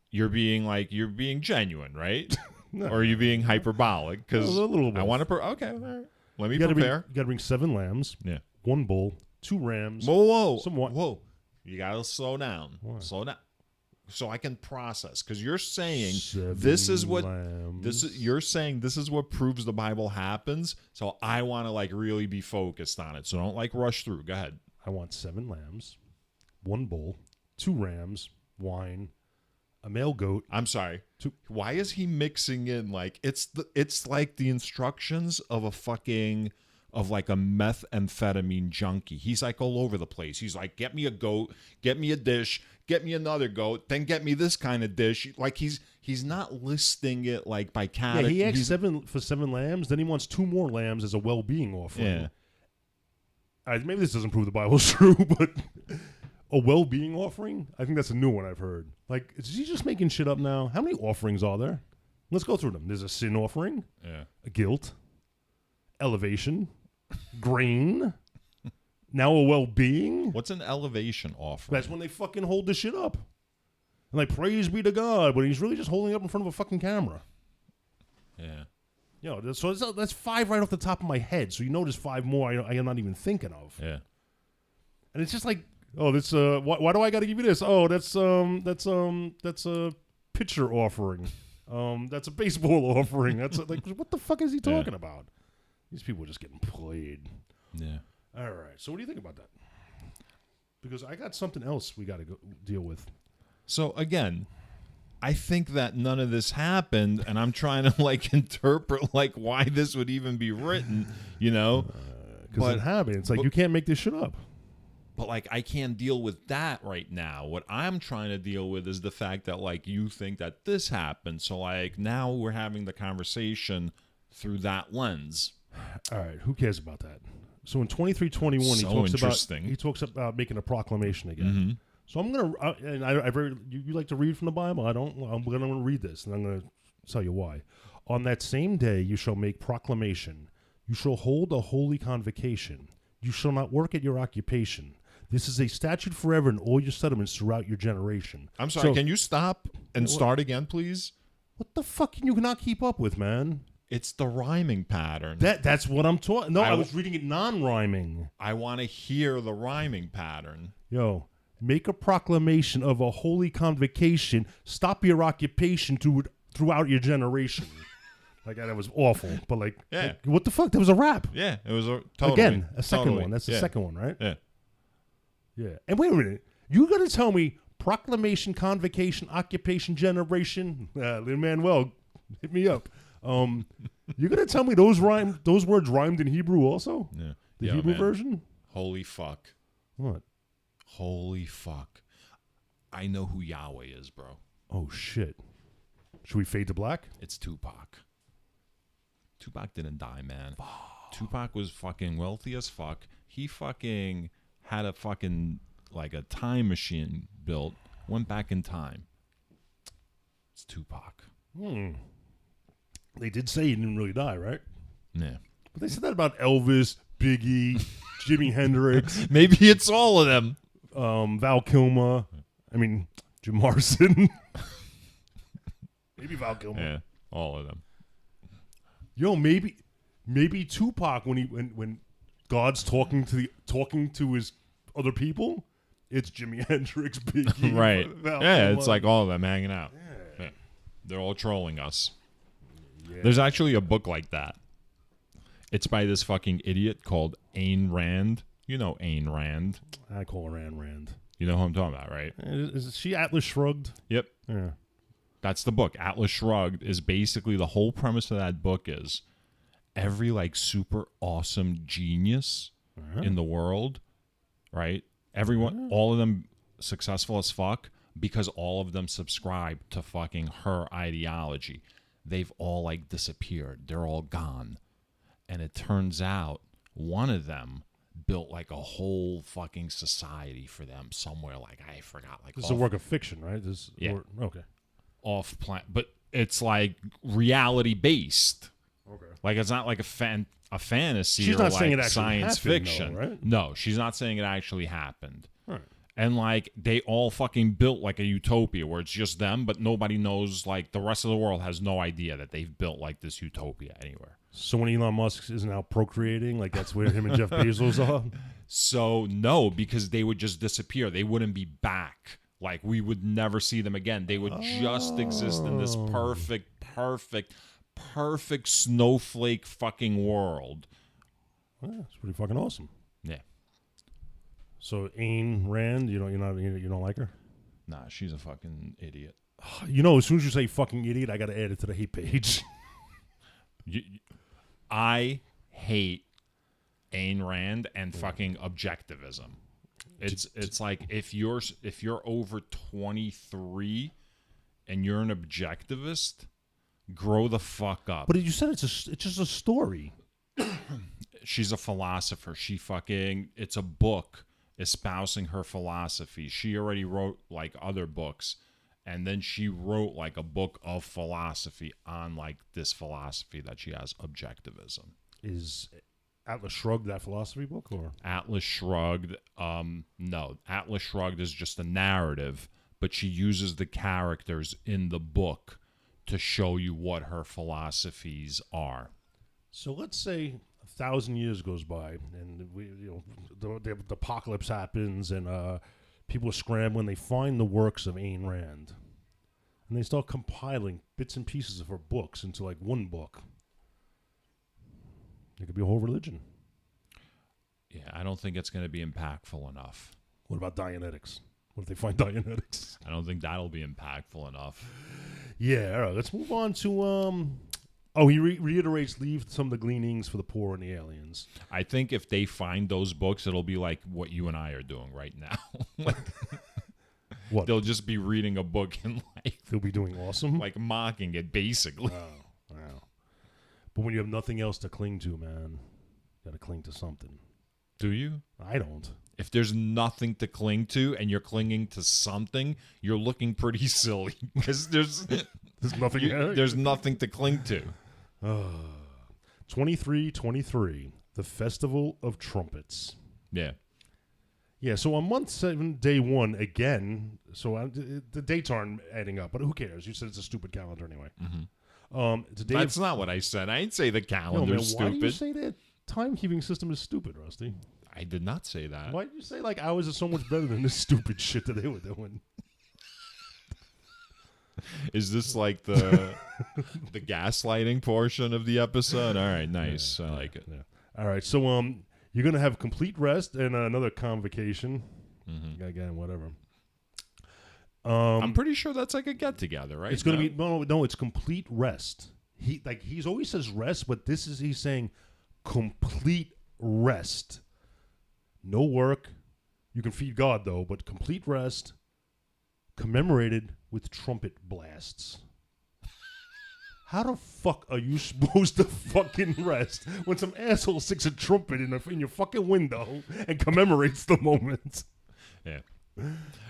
You're being genuine, right? No. Or are you being hyperbolic? Because a little bit. I want to. Okay, all right. Let me you prepare. You got to bring 7 lambs. Yeah. 1 bull, 2 rams. Whoa. Somewhat. Whoa. You got to slow down. Why? Slow down. So I can process. Because you're saying 7 lambs. You're saying this is what proves the Bible happens. So I want to like really be focused on it. So don't like rush through. Go ahead. I want 7 lambs, 1 bull, 2 rams, wine, a male goat. I'm sorry. Why is he mixing in like it's like the instructions of a methamphetamine junkie. He's like all over the place. He's like, get me a goat, get me a dish, get me another goat, then get me this kind of dish. Like he's not listing it like by category. Yeah, he asked 7 lambs, then he wants 2 more lambs as a well-being offering. Yeah. Maybe this doesn't prove the Bible's true, but a well-being offering? I think that's a new one I've heard. Like, is he just making shit up now? How many offerings are there? Let's go through them. There's a sin offering, a guilt, elevation, grain, now a well-being. What's an elevation offering? That's when they fucking hold the shit up. And like, praise be to God, but he's really just holding it up in front of a fucking camera. Yeah. You know, so that's 5 right off the top of my head. So you know there's 5 more I am not even thinking of. Yeah. And it's just like, oh, this why do I got to give you this? Oh, that's a pitcher offering. That's a baseball offering. That's like, what the fuck is he talking about? These people are just getting played. Yeah. All right. So what do you think about that? Because I got something else we got to deal with. So again, I think that none of this happened, and I'm trying to like interpret like why this would even be written, you know? Because it happened. It's like you can't make this shit up. But like I can't deal with that right now. What I'm trying to deal with is the fact that like you think that this happened. So like now we're having the conversation through that lens. All right, who cares about that? So in 23:21, he talks about making a proclamation again. Mm-hmm. So I'm gonna, and you like to read from the Bible. I don't. I'm gonna read this, and I'm gonna tell you why. On that same day, you shall make proclamation. You shall hold a holy convocation. You shall not work at your occupation. This is a statute forever in all your settlements throughout your generation. I'm sorry. Can you stop and start again, please? What the fuck can you not keep up with, man? It's the rhyming pattern. That's what I'm talking. No, I was reading it non-rhyming. I want to hear the rhyming pattern. Yo. Make a proclamation of a holy convocation. Stop your occupation throughout your generation. Like, that was awful. But, like, what the fuck? That was a rap. Yeah, it was totally. Again, a second one. That's the second one, right? Yeah. Yeah. And wait a minute. You got to tell me proclamation, convocation, occupation, generation. Lin-Manuel, hit me up. You're going to tell me those words rhymed in Hebrew also? Yeah. The Hebrew version? Holy fuck. What? Holy fuck. I know who Yahweh is, bro. Oh, shit. Should we fade to black? It's Tupac. Tupac didn't die, man. Tupac was fucking wealthy as fuck. He fucking had a fucking, like a time machine built, went back in time. It's Tupac. They did say he didn't really die, right? Yeah. But they said that about Elvis, Biggie, Jimi Hendrix. Maybe it's all of them. Val Kilmer. I mean, Jim Morrison. Maybe Val Kilmer. Yeah, all of them. Yo, maybe Tupac when God's talking to his other people, it's Jimi Hendrix, Biggie, right? Val yeah, Kilmer. It's like all of them hanging out. Yeah. They're all trolling us. Yeah. There's actually a book like that. It's by this fucking idiot called Ayn Rand. You know Ayn Rand. I call her Ayn Rand. You know who I'm talking about, right? Is she Atlas Shrugged? Yep. Yeah. That's the book. Atlas Shrugged is basically the whole premise of that book is every like super awesome genius in the world, right? Everyone, all of them successful as fuck because all of them subscribe to fucking her ideology. They've all like disappeared. They're all gone. And it turns out one of them built like a whole fucking society for them somewhere. Like I forgot. Like this is a work of fiction, right? Okay. Off planet, but it's like reality based. Okay. Like it's not like a fantasy. She's or not like saying it actually science happened, fiction, though, right? No, she's not saying it actually happened. Right. And like they all fucking built like a utopia where it's just them, but nobody knows. Like the rest of the world has no idea that they've built like this utopia anywhere. So when Elon Musk is now procreating, like that's where him and Jeff Bezos are? So no, because they would just disappear. They wouldn't be back. Like we would never see them again. They would just exist in this perfect snowflake fucking world. Yeah, it's pretty fucking awesome. Yeah. So Ayn Rand, you don't like her? Nah, she's a fucking idiot. You know, as soon as you say fucking idiot, I got to add it to the hate page. I hate Ayn Rand and fucking objectivism. It's like if you're over 23 and you're an objectivist, grow the fuck up. But you said it's just a story. She's a philosopher. It's a book espousing her philosophy. She already wrote like other books, and then she wrote like a book of philosophy on like this philosophy that she has, objectivism. Is Atlas Shrugged, that philosophy book, or Atlas Shrugged. No, Atlas Shrugged is just a narrative, but she uses the characters in the book to show you what her philosophies are. so let's say 1,000 years goes by, and the apocalypse happens, and people are scrambling. They find the works of Ayn Rand, and they start compiling bits and pieces of her books into like one book. It could be a whole religion. Yeah, I don't think it's going to be impactful enough. What about Dianetics? What if they find Dianetics? I don't think that'll be impactful enough. Yeah, all right. Let's move on to he reiterates, leave some of the gleanings for the poor and the aliens. I think if they find those books, it'll be like what you and I are doing right now. What? They'll just be reading a book and They'll be doing awesome. like mocking it, basically. Wow. But when you have nothing else to cling to, man, you got to cling to something. Do you? I don't. If there's nothing to cling to and you're clinging to something, you're looking pretty silly because there's nothing. There's nothing to cling to. 23, the Festival of Trumpets. Yeah. Yeah, so on month 7, day 1, again, so the dates aren't adding up, but who cares? You said it's a stupid calendar anyway. Mm-hmm. It's a day That's not what I said. I didn't say the no, calendar's man, why do you stupid. say that timekeeping system is stupid, Rusty? I did not say that. Why did you say like ours is so much better than this stupid shit that they were doing? Is this like the the gaslighting portion of the episode? All right, nice. I like it. Yeah. All right, so you're gonna have complete rest and another convocation. Mm-hmm. Again, whatever. I'm pretty sure that's like a get together, right? It's gonna be no. It's complete rest. He's always says rest, but he's saying complete rest. No work. You can feed God though, but complete rest, commemorated with trumpet blasts. How the fuck are you supposed to fucking rest when some asshole sticks a trumpet in your fucking window and commemorates the moment? Yeah.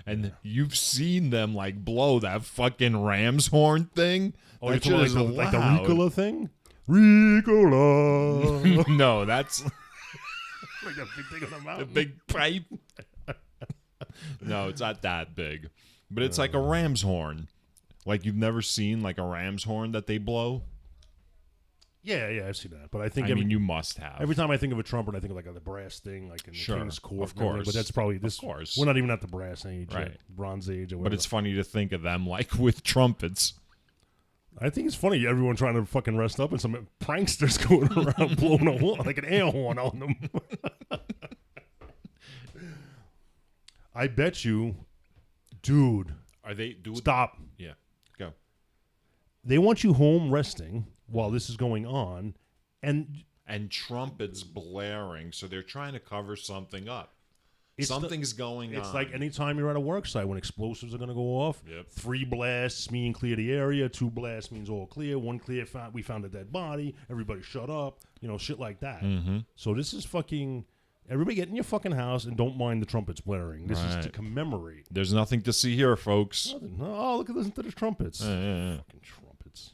And you've seen them like blow that fucking ram's horn thing. Oh, that you're shit talking is like the loud. Ricola thing? Ricola. No, that's Like that big thing on the the mountain. big pipe. No, it's not that big. But it's like a ram's horn. Like you've never seen like a ram's horn that they blow? Yeah, I've seen that. But I think I mean, you must have. every time I think of a trumpet, I think of like the brass thing, like in the Sure, King's Court. of and everything, course. But that's probably this. Of course. We're not even at the brass age, Right. yet, Bronze Age, or But whatever. it's funny to think of them like with trumpets. I think it's funny, everyone trying to fucking rest up and some pranksters going around blowing a horn, like an air horn on them. I bet you, dude, Are they do stop. Yeah. Go. They want you home resting while this is going on, and trumpets blaring, so they're trying to cover something up. It's Something's going on. it's like anytime you're at a work site when explosives are going to go off. Yep. 3 blasts mean clear the area. 2 blasts means all clear. 1 clear, we found a dead body. Everybody shut up. Shit like that. Mm-hmm. So this is fucking... Everybody get in your fucking house and don't mind the trumpets blaring. This is to Right. commemorate. There's nothing to see here, folks. Nothing. Oh, look at listen to the trumpets. Yeah. Fucking trumpets.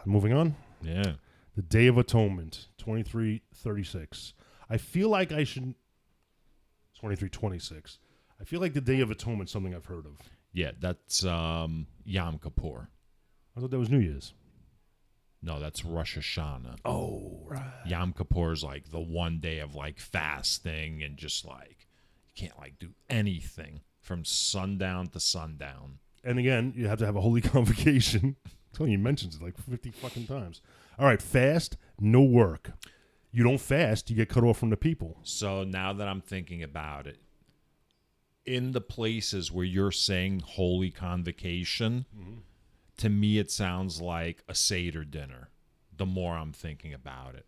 Moving on. Yeah. The Day of Atonement, 23:36. I feel like I should... 23:26. I feel like the Day of Atonement is something I've heard of. Yeah, that's Yom Kippur. I thought that was New Year's. No, that's Rosh Hashanah. Oh, right. Yom Kippur is like the one day of like fasting and just like you can't like do anything from sundown to sundown. And again, you have to have a holy convocation. I'm telling you, he mentions it like 50 fucking times. All right, fast, no work. You don't fast, you get cut off from the people. So now that I'm thinking about it, in the places where you're saying holy convocation, to me it sounds like a Seder dinner, the more I'm thinking about it.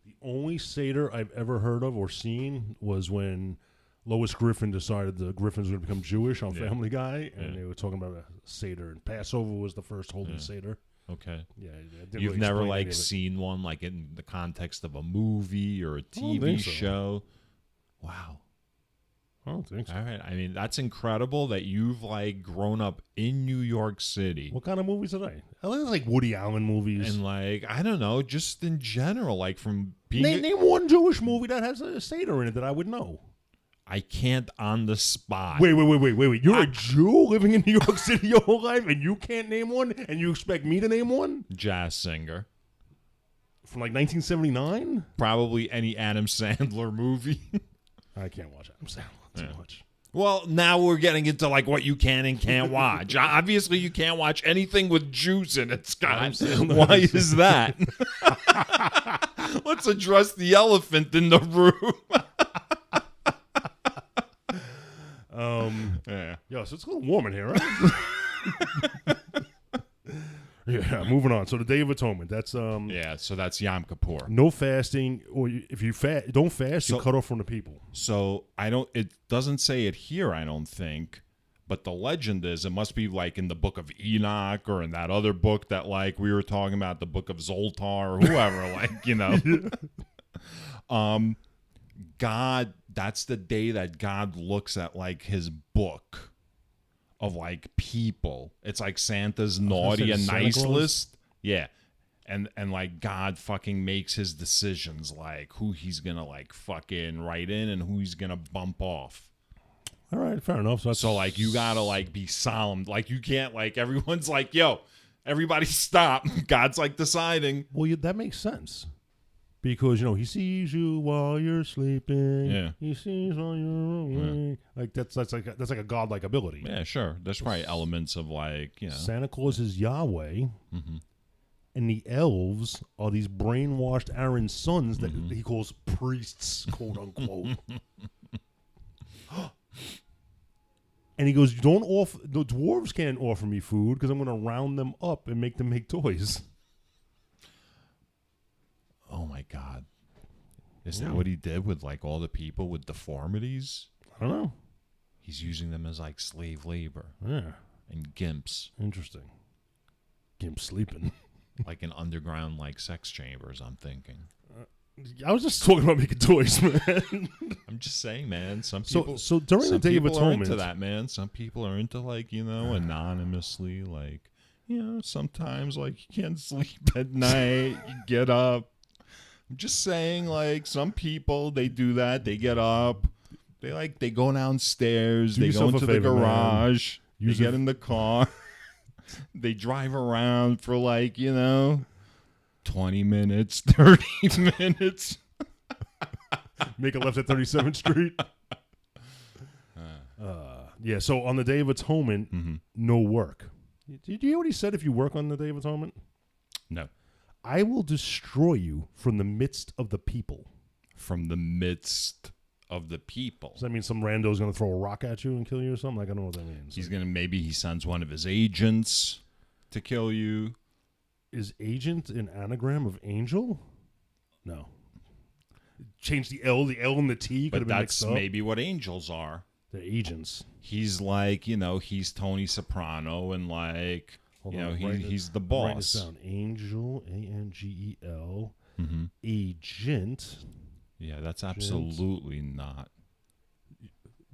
The only Seder I've ever heard of or seen was when Lois Griffin decided the Griffins were going to become Jewish on Family Guy, and they were talking about a Seder. And Passover was the first holy Seder. Okay. Yeah, I didn't You've really never explain any like of it. seen one like in the context of a movie or a TV think so. show. Wow. I don't think so. All right. I mean, that's incredible that you've like grown up in New York City. What kind of movies are they? I like Woody Allen movies. And like, I don't know, just in general, like from being... Name one Jewish movie that has a Seder in it that I would know. I can't on the spot. Wait. You're a Jew living in New York City your whole life and you can't name one? And you expect me to name one? Jazz singer. From like 1979? Probably any Adam Sandler movie. I can't watch Adam Sandler too much. Well, now we're getting into like what you can and can't watch. Obviously, you can't watch anything with Jews in it, Scott. Why is that? Let's address the elephant in the room. Yeah. Yo, so it's a little warm in here, right? Yeah, moving on. So the Day of Atonement, that's Yeah, so that's Yom Kippur. no fasting, or if you don't fast, you cut off from the people. So it doesn't say it here, I don't think, but the legend is it must be like in the book of Enoch or in that other book that like we were talking about, the book of Zoltar or whoever, like, you know. God, that's the day that God looks at like his book of like people. It's like Santa's naughty and nice list. Yeah. And like God fucking makes his decisions, like who he's gonna like fucking write in and who he's gonna bump off. All right, fair enough. So like you gotta like be solemn. Like you can't like everyone's like, yo, everybody stop. God's like deciding. Well, that makes sense. Because, he sees you while you're sleeping. Yeah. He sees while you're awake. Yeah. Like that's like a godlike ability. Yeah, sure. There's probably elements of like, Santa Claus is Yahweh. Mm-hmm. And the elves are these brainwashed Aaron's sons that he calls priests, quote unquote. And he goes, the dwarves can't offer me food because I'm going to round them up and make them make toys. Oh my God. Is that what he did with like all the people with deformities? I don't know. He's using them as like slave labor. Yeah. And gimps. Interesting. Gimps sleeping. Like in underground like sex chambers, I'm thinking. I was just talking about making toys, man. I'm just saying, man. Some people so during the Day of Atonement, are into that, man. Some people are into like, anonymously, like, sometimes like you can't sleep at night, you get up. I'm just saying, like, some people, they do that. They get up. They go downstairs. They go into the garage. They get in the car. They drive around for, like, 20 minutes, 30 minutes. Make a left at 37th Street. Yeah, so on the Day of Atonement, no work. Did you hear what he said if you work on the Day of Atonement? No. I will destroy you from the midst of the people. From the midst of the people. Does that mean some rando's going to throw a rock at you and kill you or something? Like, I don't know what that means. Maybe he sends one of his agents to kill you. Is agent an anagram of angel? No. Change the L and the T. But that's maybe what angels are. They're agents. He's like, he's Tony Soprano and like... he's the boss. Write this down. Angel, A-N-G-E-L, agent. Yeah, that's absolutely not.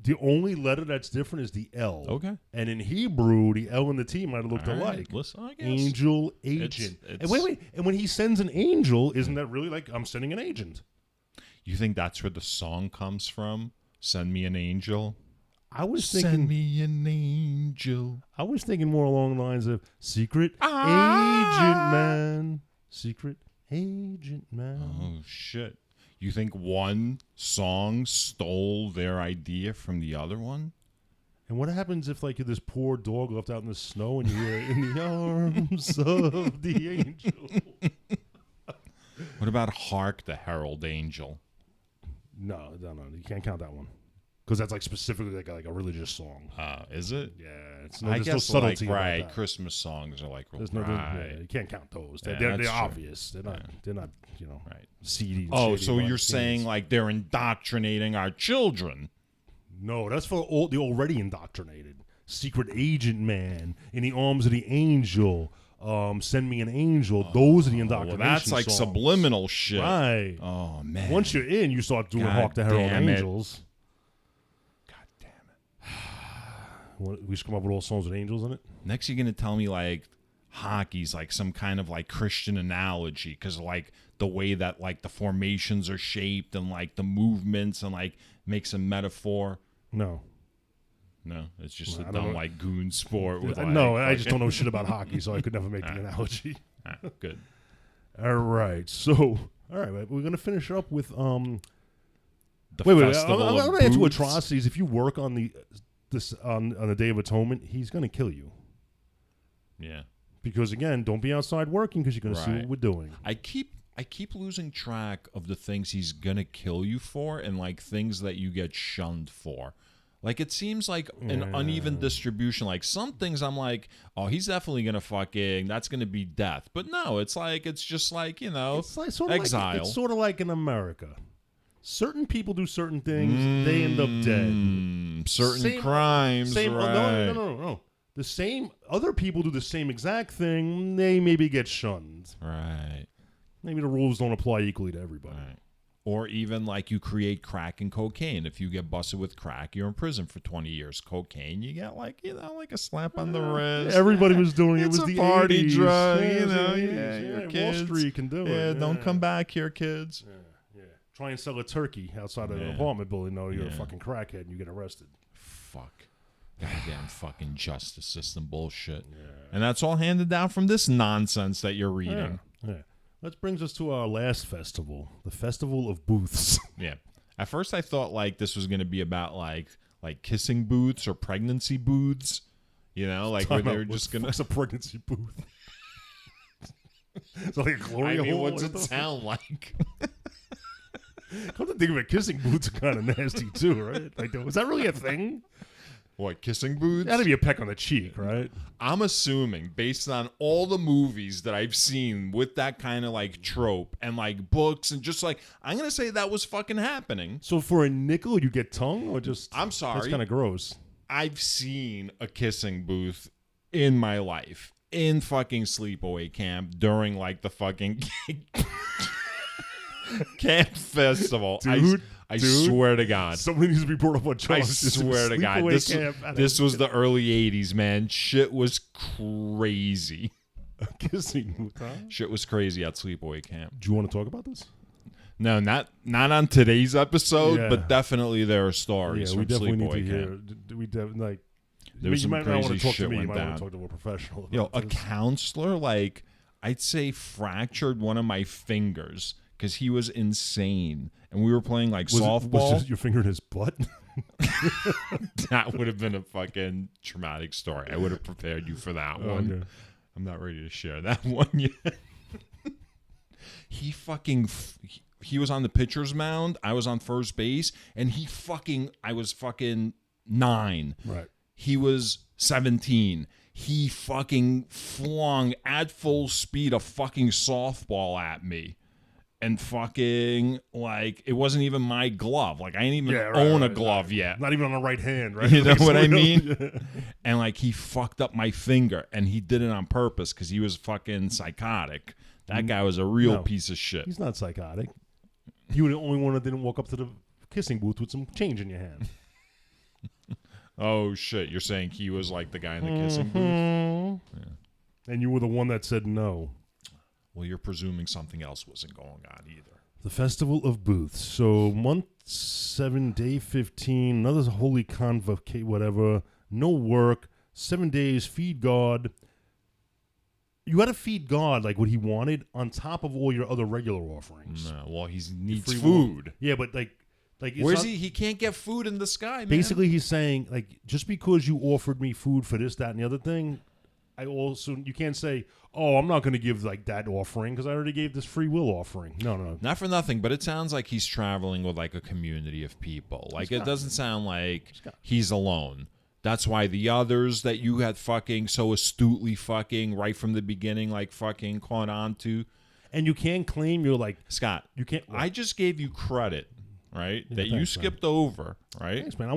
The only letter that's different is the L. Okay. And in Hebrew, the L and the T might have looked alike. Listen, I guess. Angel, agent. And wait. And when he sends an angel, isn't that really like, I'm sending an agent? You think that's where the song comes from? Send me an angel? I was thinking, send me an angel. I was thinking more along the lines of secret agent man. Secret agent man. Oh, shit. You think one song stole their idea from the other one? And what happens if, like, you're this poor dog left out in the snow and you're in the arms of the angel? What about Hark the Herald Angel? No, you can't count that one. Because that's like specifically like a religious song. Is it? Yeah, there's no subtlety like, right. Christmas songs are like you can't count those. They're obvious. They're not. Right. Seedy. Oh, so you're saying like they're indoctrinating our children? No, that's for the already indoctrinated. Secret agent man in the arms of the angel. Send me an angel. Those are the indoctrination well, that's like songs. Subliminal shit. Right. Oh man. Once you're in, you start doing God Hark the Herald damn it. Angels. God We should come up with all songs with angels in it. Next, you're gonna tell me like hockey's like some kind of like Christian analogy because like the way that like the formations are shaped and like the movements and like makes a metaphor. No, it's just a dumb like goon sport. With, like, no, I just don't know shit about hockey, so I could never make the analogy. Good. All right, so we're gonna finish up with The wait. Festival I'm of gonna add to Booths. atrocities. If you work on the Day of Atonement, he's gonna kill you. Yeah. Because again, don't be outside working because you're gonna see what we're doing. I keep losing track of the things he's gonna kill you for and like things that you get shunned for. Like it seems like an uneven distribution. Like some things I'm like, oh, he's definitely gonna that's gonna be death. But no, it's just like it's like, sort of exile. It's sort of like in America. Certain people do certain things, they end up dead. Certain crimes, right? No. The same other people do the same exact thing, they maybe get shunned. Right. Maybe the rules don't apply equally to everybody. Right. Or even like you create crack and cocaine. If you get busted with crack, you're in prison for 20 years. Cocaine, you get like a slap on the wrist. Everybody was doing it. It was a the party 80s. drug, Your kids. Wall Street can do it. Yeah, don't come back here, kids. Yeah. Try and sell a turkey outside of an apartment building. No, you're a fucking crackhead and you get arrested. Fuck. Goddamn fucking justice system bullshit. Yeah. And that's all handed down from this nonsense that you're reading. Yeah. That brings us to our last festival, the Festival of Booths. Yeah. At first I thought like this was going to be about like kissing booths or pregnancy booths, like where they were just going to... What's a pregnancy booth? It's like a glory hole? What's it sound like? Come to think of it, kissing booths are kind of nasty too, right? Like, was that really a thing? What, kissing booths? That'd be a peck on the cheek, right? I'm assuming, based on all the movies that I've seen with that kind of like trope and like books and just like, I'm going to say that was fucking happening. So for a nickel, you get tongue or just... I'm sorry. That's kind of gross. I've seen a kissing booth in my life in fucking sleepaway camp during like the fucking camp festival. Dude. I swear to God. Somebody needs to be brought up on I charges. swear to God. This was the early 80s, man. Shit was crazy. Kissing booth, huh? Shit was crazy at sleepaway camp. Do you want to talk about this? No, not on today's episode, but definitely there are stories from we definitely need to sleepaway hear. camp. We definitely like. There's some might not want to crazy talk shit to me. You went might want down. to talk to a professional. Yo, about a this. counselor, like, I'd say fractured one of my fingers because he was insane. And we were playing, like, softball. Was just your finger in his butt? That would have been a fucking traumatic story. I would have prepared you for that one. Okay. I'm not ready to share that one yet. He fucking... He was on the pitcher's mound. I was on first base. And I was fucking 9. Right. He was 17. He fucking flung at full speed a fucking softball at me. And fucking, like, it wasn't even my glove. Like, I didn't even own a glove yet. Not even on the right hand, right? You know what I mean? And, like, he fucked up my finger. And he did it on purpose because he was fucking psychotic. That guy was a real piece of shit. He's not psychotic. You were the only one that didn't walk up to the kissing booth with some change in your hand. Oh, shit. You're saying he was, like, the guy in the kissing booth? Yeah. And you were the one that said no. Well, you're presuming something else wasn't going on either. The Festival of Booths. So month 7, day 15, another holy convocate, whatever. No work. 7 days, feed God. You got to feed God like what he wanted on top of all your other regular offerings. No, well, he needs Free food. Yeah, but like where's he? He can't get food in the sky, man. Basically, he's saying like just because you offered me food for this, that, and the other thing, you can't say, oh, I'm not going to give like that offering because I already gave this free will offering. No. Not for nothing, but it sounds like he's traveling with like a community of people. Like it doesn't sound like he's alone. That's why the others that you had fucking so astutely fucking right from the beginning, like fucking caught on to. And you can't claim you're like... Scott, you can't. I just gave you credit, right? That you skipped over, right? Thanks, man.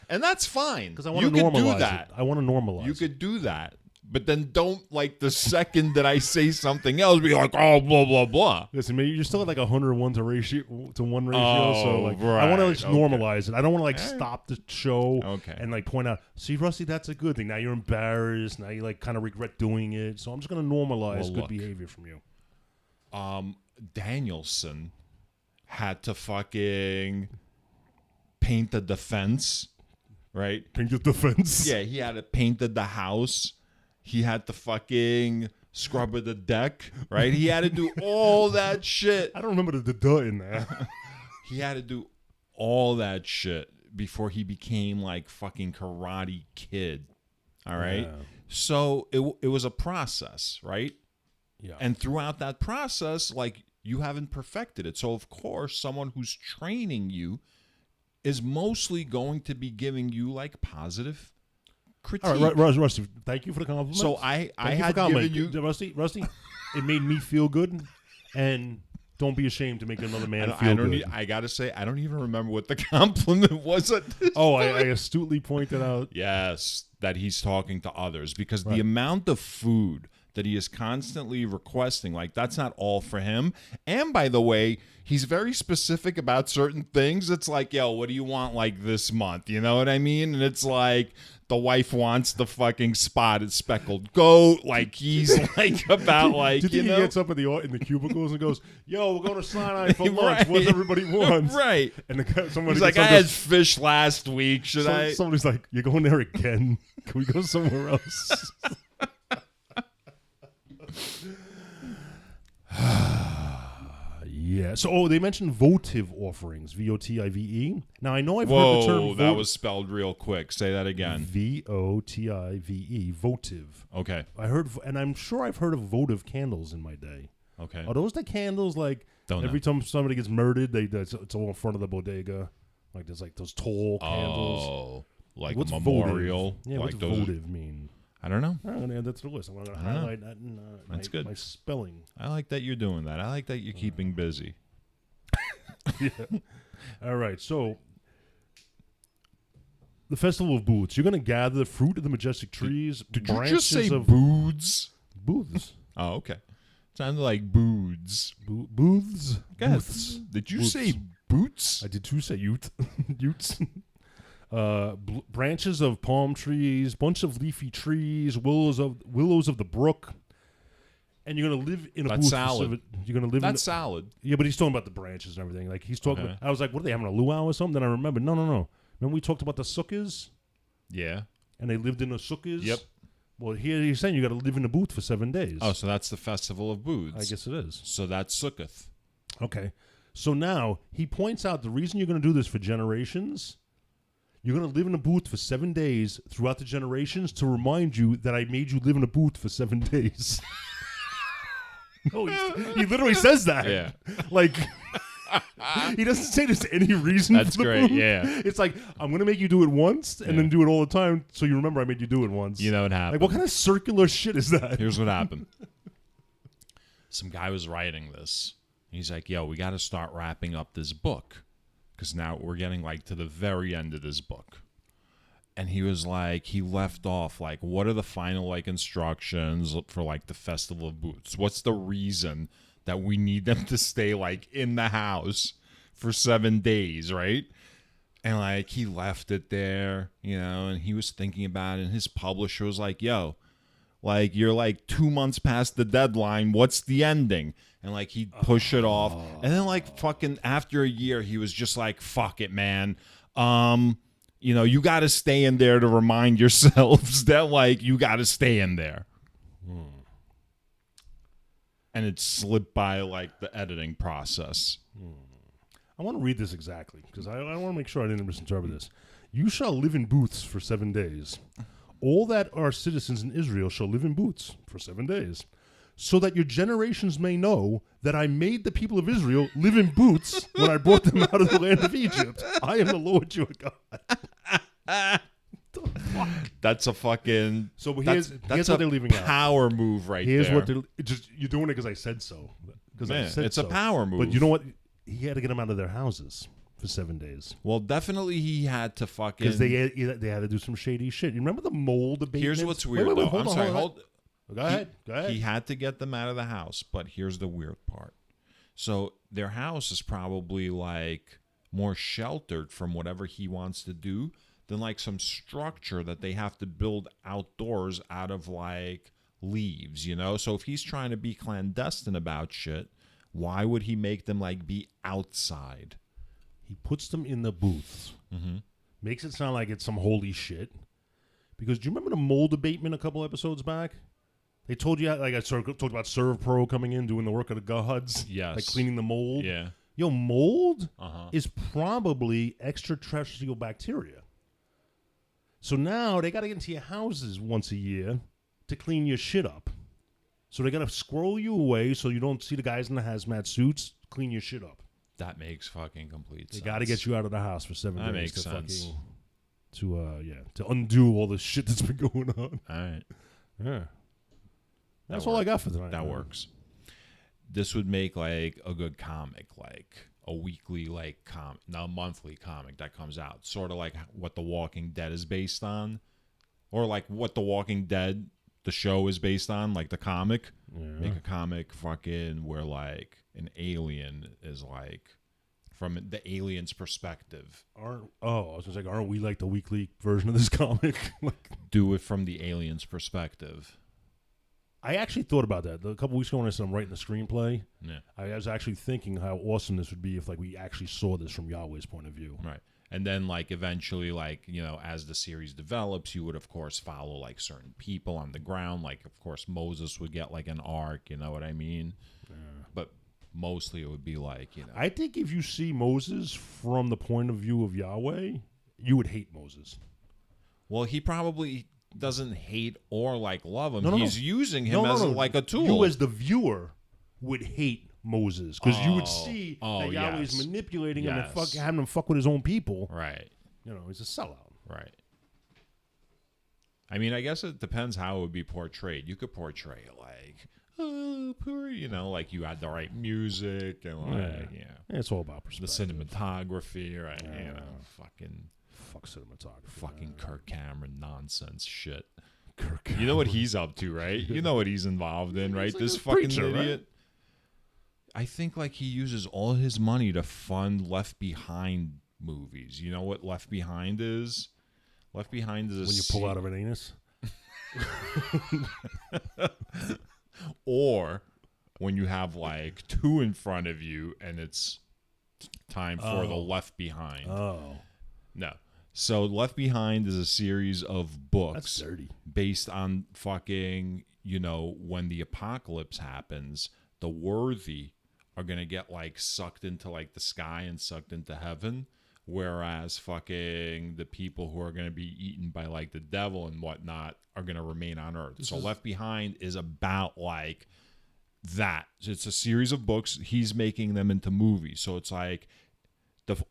And that's fine. Because I want to normalize that. it. I want to normalize You could do that. but then don't like the second that I say something else be like, oh, blah blah blah. Listen, man, you're still at like 101 to one ratio. Oh, So like, right. I want to just normalize it. I don't want to like stop the show and like point out, see, Rusty, that's a good thing. Now you're embarrassed. Now you like kind of regret doing it. So I'm just gonna normalize good behavior from you. Danielson had to fucking paint the defense, right? Paint the defense. Yeah, he had to paint the house. He had to fucking scrub the deck, right? He had to do all that shit. I don't remember the duh in there. He had to do all that shit before he became like fucking Karate Kid. All right. Yeah. So it was a process, right? Yeah. And throughout that process, like you haven't perfected it. So of course, someone who's training you is mostly going to be giving you like positive critique. All right, Rusty, thank you for the compliment. So I had given you, Rusty, it made me feel good, and don't be ashamed to make another man feel good. I gotta say, I don't even remember what the compliment was at this point. I astutely pointed out. Yes, that he's talking to others, because the amount of food that he is constantly requesting, like that's not all for him. And by the way, he's very specific about certain things. It's like, yo, what do you want like this month? You know what I mean? And it's like the wife wants the fucking spotted speckled goat. Like he's like about like, do you think he gets up in the cubicles and goes, yo, we're going to Sinai for lunch. What does everybody want? Right. And somebody's like, I had fish last week. Somebody's like, you're going there again? Can we go somewhere else? Yeah. So, they mentioned votive offerings, VOTIVE. Now, I know I've heard the term. Whoa, that was spelled real quick. Say that again. VOTIVE, votive. Okay. I heard, and I'm sure I've heard of votive candles in my day. Okay. Are those the candles like every time somebody gets murdered, it's all in front of the bodega? Like there's like those tall candles. Oh, like what's memorial. Votive? Yeah, like what's votive mean? I don't know. I'm going to add that to the list. I'm going to highlight that in That's good. My spelling. I like that you're doing that. I like that you're keeping busy. Yeah. All right. So, the Festival of Booths. You're going to gather the fruit of the majestic trees. Did you just say booths? Booths. Oh, okay. Sounded like booths. Booths? Booths. Did you say boots? I did too say utes. Branches of palm trees, bunch of leafy trees, willows of the brook, and you're gonna live in a booth. Salad. You're gonna live. That's salad. Yeah, but he's talking about the branches and everything. Like he's talking. I was like, what are they having, a luau or something? Then I remember. No. Remember we talked about the sukkahs? Yeah. And they lived in the sukkahs. Yep. Well, here he's saying you got to live in a booth for 7 days. Oh, so that's the Festival of Booths. I guess it is. So that's Sukkoth. Okay. So now he points out the reason you're going to do this for generations. You're going to live in a booth for 7 days throughout the generations to remind you that I made you live in a booth for 7 days. No, he literally says that. Yeah. Like, he doesn't say there's any reason. That's for the great. booth. Yeah. It's like, I'm going to make you do it once and then do it all the time so you remember I made you do it once. You know what happened. Like, what kind of circular shit is that? Here's what happened. Some guy was writing this. He's like, yo, we got to start wrapping up this book. Because now we're getting like to the very end of this book. And he was like, he left off like, what are the final like instructions for like the Festival of Booths? What's the reason that we need them to stay like in the house for 7 days, right? And like he left it there, you know, and he was thinking about it. And his publisher was like, yo, like you're like 2 months past the deadline. What's the ending? And like he'd push it off. And then like fucking after a year, he was just like, fuck it, man. You know, you got to stay in there to remind yourselves that like you got to stay in there. And it slipped by like the editing process. I want to read this exactly because I want to make sure I didn't misinterpret this. You shall live in booths for 7 days. All that are citizens in Israel shall live in booths for 7 days, so that your generations may know that I made the people of Israel live in booths when I brought them out of the land of Egypt. I am the Lord your God. That's a fucking. So here's what they're leaving out. Power move right here's there. What they're just you're doing it because I said so. Because I said it's so. a power move. But you know what? He had to get them out of their houses. for 7 days. Well, definitely he had to fucking... Because they had to do some shady shit. You remember the mold abatement? Here's what's weird, though. I'm sorry, hold... Go ahead. He had to get them out of the house, but here's the weird part. So their house is probably like more sheltered from whatever he wants to do than like some structure that they have to build outdoors out of like leaves, you know? So if he's trying to be clandestine about shit, why would he make them like be outside? He puts them in the booths. Makes it sound like it's some holy shit. Because do you remember the mold abatement a couple episodes back? They told you, like I talked about ServPro coming in, doing the work of the gods. Yes. Like cleaning the mold. Yeah. Yo, mold is probably extraterrestrial bacteria. So now they got to get into your houses once a year to clean your shit up. So they got to squirrel you away so you don't see the guys in the hazmat suits clean your shit up. That makes fucking complete sense. They got to get you out of the house for 7 days. That makes sense. To undo all the shit that's been going on. All right. Yeah. That's all I got for tonight. That works. This would make like a good comic, like a weekly, like a monthly comic that comes out, sort of like what The Walking Dead is based on, or like what The Walking Dead, the show, is based on, like the comic. Yeah. Make a comic fucking where like an alien is like from the alien's perspective. I was gonna say, aren't we like the weekly version of this comic? Like, do it from the alien's perspective. I actually thought about that a couple weeks ago when I said I'm writing the screenplay. Yeah. I was actually thinking how awesome this would be if like we actually saw this from Yahweh's point of view. Right. And then like eventually, like, you know, as the series develops, you would of course follow like certain people on the ground. Like of course Moses would get like an arc, you know what I mean? Yeah. But mostly it would be like, you know. I think if you see Moses from the point of view of Yahweh, you would hate Moses. Well, he probably doesn't hate or like love him. No. He's using him as like a tool. You as the viewer would hate Moses because you would see that Yahweh's manipulating him and having him fuck with his own people. Right. You know, he's a sellout. Right. I mean, I guess it depends how it would be portrayed. You could portray it like, oh, poor, you know, like you had the right music and like, It's all about perspective. The cinematography, right? You know, fucking. Fuck cinematography. Fucking Kirk Cameron nonsense shit. Kirk Cameron. You know what he's up to, right? You know what he's involved in, right? Like this fucking preacher, idiot. Right? I think like he uses all his money to fund Left Behind movies. You know what Left Behind is? Left Behind is when you pull out of an anus. Or when you have like two in front of you and it's time for the Left Behind. Oh. No. So Left Behind is a series of books. That's dirty. Based on fucking, you know, when the apocalypse happens, the worthy are going to get like sucked into like the sky and sucked into heaven. Whereas fucking the people who are going to be eaten by like the devil and whatnot are going to remain on earth. So Left Behind is about like that. It's a series of books. He's making them into movies. So it's like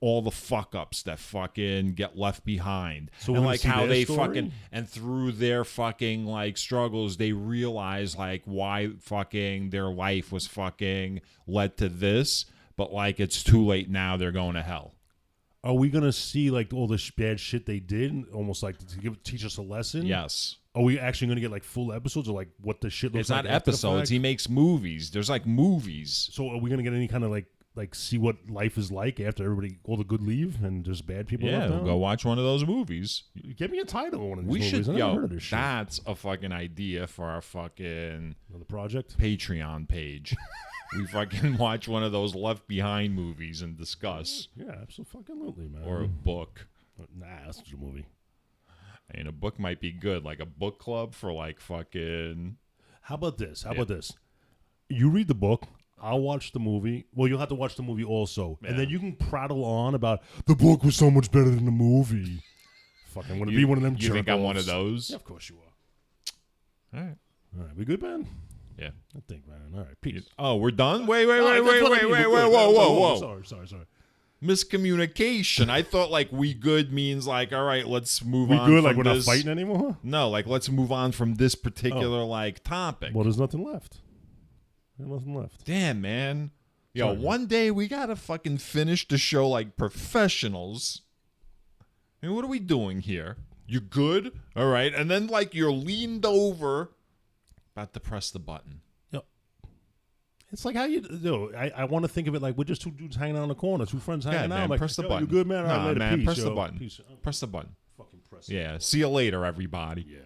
all the fuck ups that fucking get left behind. So and like how they story? fucking, and through their fucking like struggles, they realize like why fucking their life was fucking led to this. But like it's too late now. They're going to hell. Are we gonna see like all the bad shit they did, almost like to teach us a lesson? Yes. Are we actually gonna get like full episodes or like what the shit looks it's like? It's not episodes. He makes movies. There's like movies. So are we gonna get any kind of like see what life is like after everybody, all the good leave and there's bad people? Yeah, left out? go watch one of those movies. Give me a title of one of these we movies. Should, I never heard of this shit. That's a fucking idea for our fucking the project Patreon page. We fucking watch one of those Left Behind movies and discuss. Yeah, absolutely, man. Or a book. Nah, that's just a movie. I mean, a book might be good, like a book club for like fucking. How about this? You read the book. I'll watch the movie. Well, you'll have to watch the movie also, and then you can prattle on about the book was so much better than the movie. Fucking want to be one of them. You think I'm one of those? Yeah, of course you are. All right. We good, man? Yeah, I think, man. All right, peace. Oh, we're done? Wait, whoa. Sorry. Miscommunication. I thought like we good means like, all right, let's move on. We good, from like we're this. not fighting anymore? No, like let's move on from this particular like topic. Well, there's nothing left. There's nothing left. Damn, man. Yo, Sorry. one day we gotta fucking finish the show like professionals. I mean, what are we doing here? You good? All right. And then like you're leaned over, about to press the button. It's like how I want to think of it like we're just two dudes hanging out in the corner, two friends hanging out. Man, I'm like, press the button. You good, man? Nah, All right, later, man, peace, press yo. the button. Peace. Press the button. Fucking press. Yeah. See you later, everybody. Yeah.